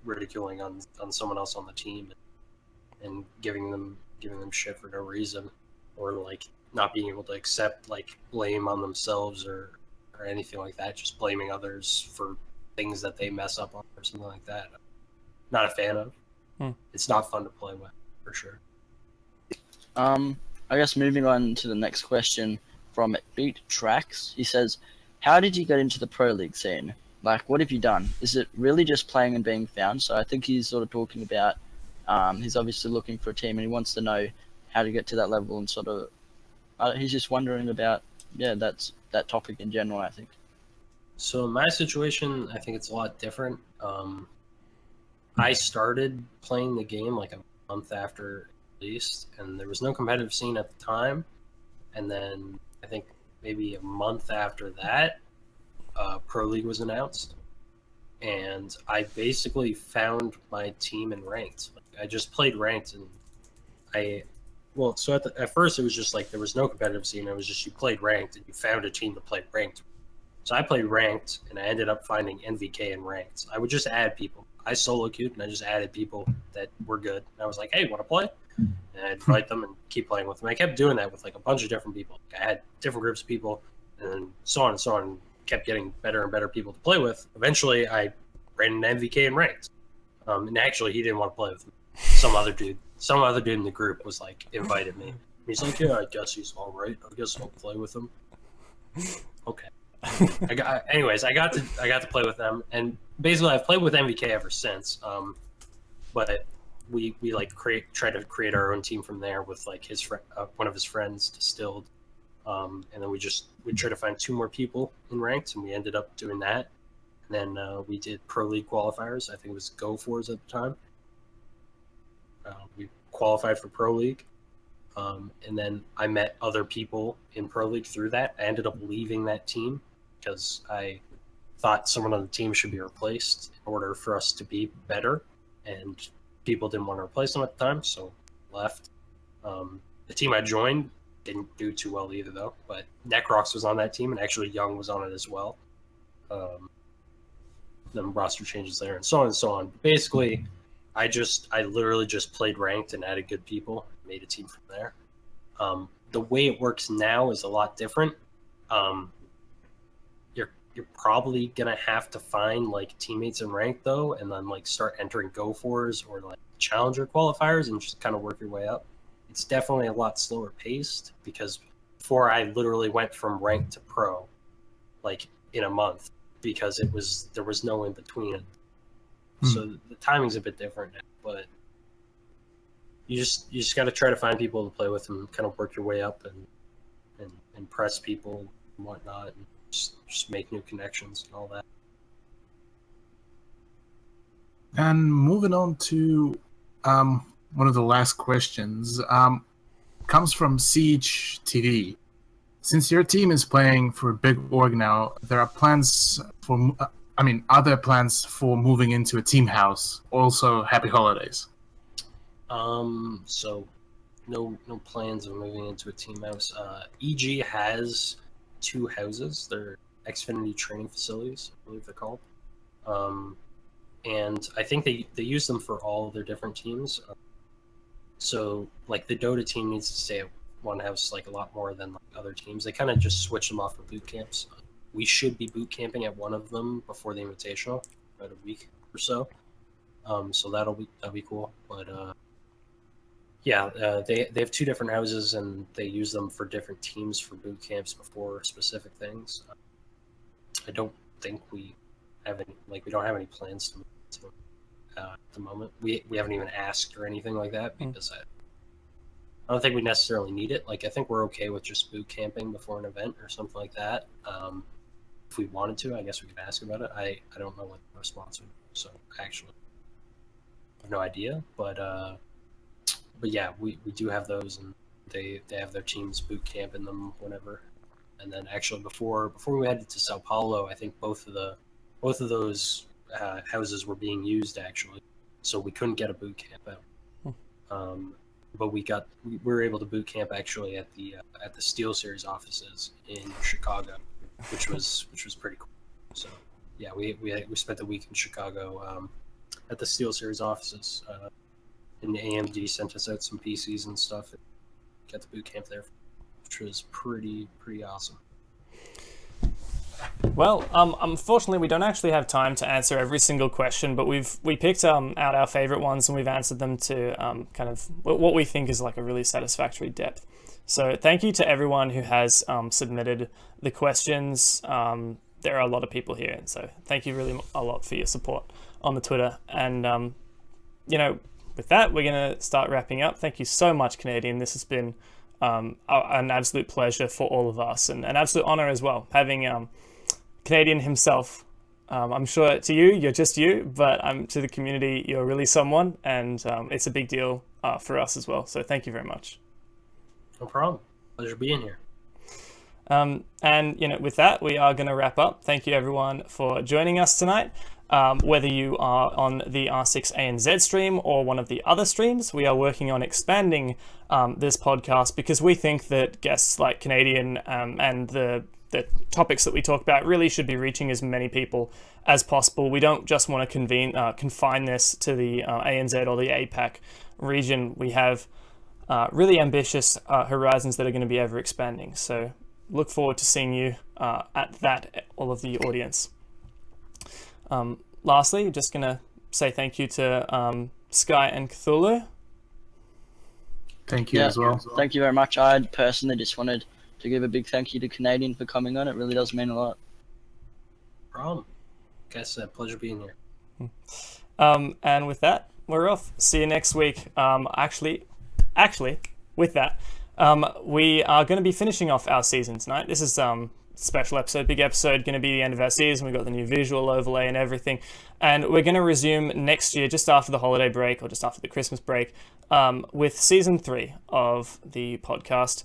ridiculing on someone else on the team and giving them shit for no reason, or like not being able to accept like blame on themselves or anything like that, just blaming others for things that they mess up on or something like that. Not a fan of. It's not fun to play with, for sure. I guess moving on to the next question from Beat Tracks. He says, how did you get into the Pro League scene? Like, what have you done? Is it really just playing and being found? So I think he's sort of talking about, he's obviously looking for a team and he wants to know how to get to that level, and sort of, he's just wondering about, that topic in general, I think. So in my situation, I think it's a lot different. I started playing the game like a month after release, and there was no competitive scene at the time. And then I think maybe a month after that, Pro League was announced, and I basically found my team in ranked. I just played ranked, and at first it was just like there was no competitive scene. It was just you played ranked and you found a team to play ranked. So I played ranked, and I ended up finding NVK in ranked. I would just add people. I solo queued, and I just added people that were good. And I was like, hey, want to play? And I'd invite them and keep playing with them. I kept doing that with like a bunch of different people. I had different groups of people, and so on and so on. Kept getting better and better people to play with. Eventually, I ran an MVK in ranked. And actually, he didn't want to play with me. Some other dude in the group was like, invited me. He's like, yeah, I guess he's all right. I guess I'll play with him. Okay. I got to play with them, and basically I've played with MVK ever since. But we like try to create our own team from there with like his one of his friends, Distilled, and then we try to find 2 more people in ranked, and we ended up doing that. And then we did Pro League qualifiers. I think it was Go Fours at the time. We qualified for Pro League. And then I met other people in Pro League through that. I ended up leaving that team because I thought someone on the team should be replaced in order for us to be better, and people didn't want to replace them at the time, so left. The team I joined didn't do too well either, though, but Necrox was on that team, and actually Young was on it as well. Then roster changes there, and so on and so on. Basically, I literally just played ranked and added good people, made a team from there. The way it works now is a lot different. You're probably gonna have to find like teammates in rank though, and then like start entering Go Fours or like challenger qualifiers and just kind of work your way up. It's definitely a lot slower paced, because before I literally went from rank to pro like in a month, because there was no in between it. So the timing's a bit different now, but you just got to try to find people to play with and kind of work your way up and impress people and whatnot, and just make new connections and all that. And moving on to one of the last questions, comes from Siege TV. Since your team is playing for a big org now, there are plans for, are there plans for moving into a team house? Also, happy holidays. So no plans of moving into a team house. EG has 2 houses. They're Xfinity training facilities, I believe they're called. And I think they use them for all their different teams. So like the Dota team needs to stay at one house like a lot more than like other teams. They kind of just switch them off for boot camps. We should be boot camping at one of them before the Invitational, about a week or so. So that'll be cool. But they have 2 different houses, and they use them for different teams for boot camps before specific things. I don't think we have any plans to move to at the moment. We haven't even asked or anything like that, because I don't think we necessarily need it. Like, I think we're okay with just boot camping before an event or something like that. If we wanted to, I guess we could ask about it. I don't know what the response would be, so actually I have no idea. But yeah, we do have those, and they have their teams boot camp in them whenever. And then actually before we headed to Sao Paulo, I think both of those houses were being used actually, so we couldn't get a boot camp out. but we were able to boot camp actually at the Steel Series offices in Chicago, which was pretty cool. So yeah, we spent the week in Chicago at the Steel Series offices, and AMD sent us out some PCs and stuff. And got the boot camp there, which was pretty awesome. Well, unfortunately, we don't actually have time to answer every single question, but we picked out our favorite ones and we've answered them to kind of what we think is like a really satisfactory depth. So thank you to everyone who has submitted the questions. There are a lot of people here, and so thank you really a lot for your support on the Twitter. And with that, we're gonna start wrapping up. Thank you so much, Canadian. This has been an absolute pleasure for all of us, and an absolute honor as well, having Canadian himself. I'm sure to you, you're just you, but to the community, you're really someone, and it's a big deal for us as well. So thank you very much. No problem. Pleasure being here. And with that, we are going to wrap up. Thank you everyone for joining us tonight. Whether you are on the R6 ANZ stream or one of the other streams, we are working on expanding this podcast because we think that guests like Canadian and the topics that we talk about really should be reaching as many people as possible. We don't just want to confine this to the ANZ or the APAC region. We have really ambitious horizons that are going to be ever expanding. So look forward to seeing you at that, all of the audience. Lastly, just going to say thank you to Skye and Cthulhu. Thank you as well. Thank you very much. I personally just wanted to give a big thank you to Canadian for coming on. It really does mean a lot. No problem. Like I said, pleasure being here. And with that, we're off. See you next week. Actually, with that, we are going to be finishing off our season tonight. This is special episode, big episode, going to be the end of our season. We've got the new visual overlay and everything, and we're going to resume next year just after the holiday break or just after the Christmas break with season 3 of the podcast.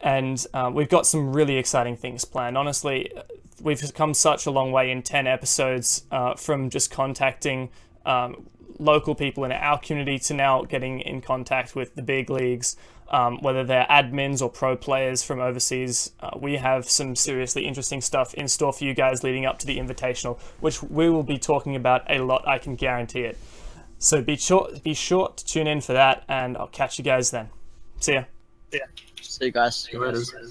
And we've got some really exciting things planned. Honestly, we've come such a long way in 10 episodes from just contacting local people in our community to now getting in contact with the big leagues, whether they're admins or pro players from overseas. We have some seriously interesting stuff in store for you guys leading up to the Invitational, which we will be talking about a lot, I can guarantee it. So be sure to tune in for that, and I'll catch you guys then. See ya. Yeah. See you guys. See you later. Yeah.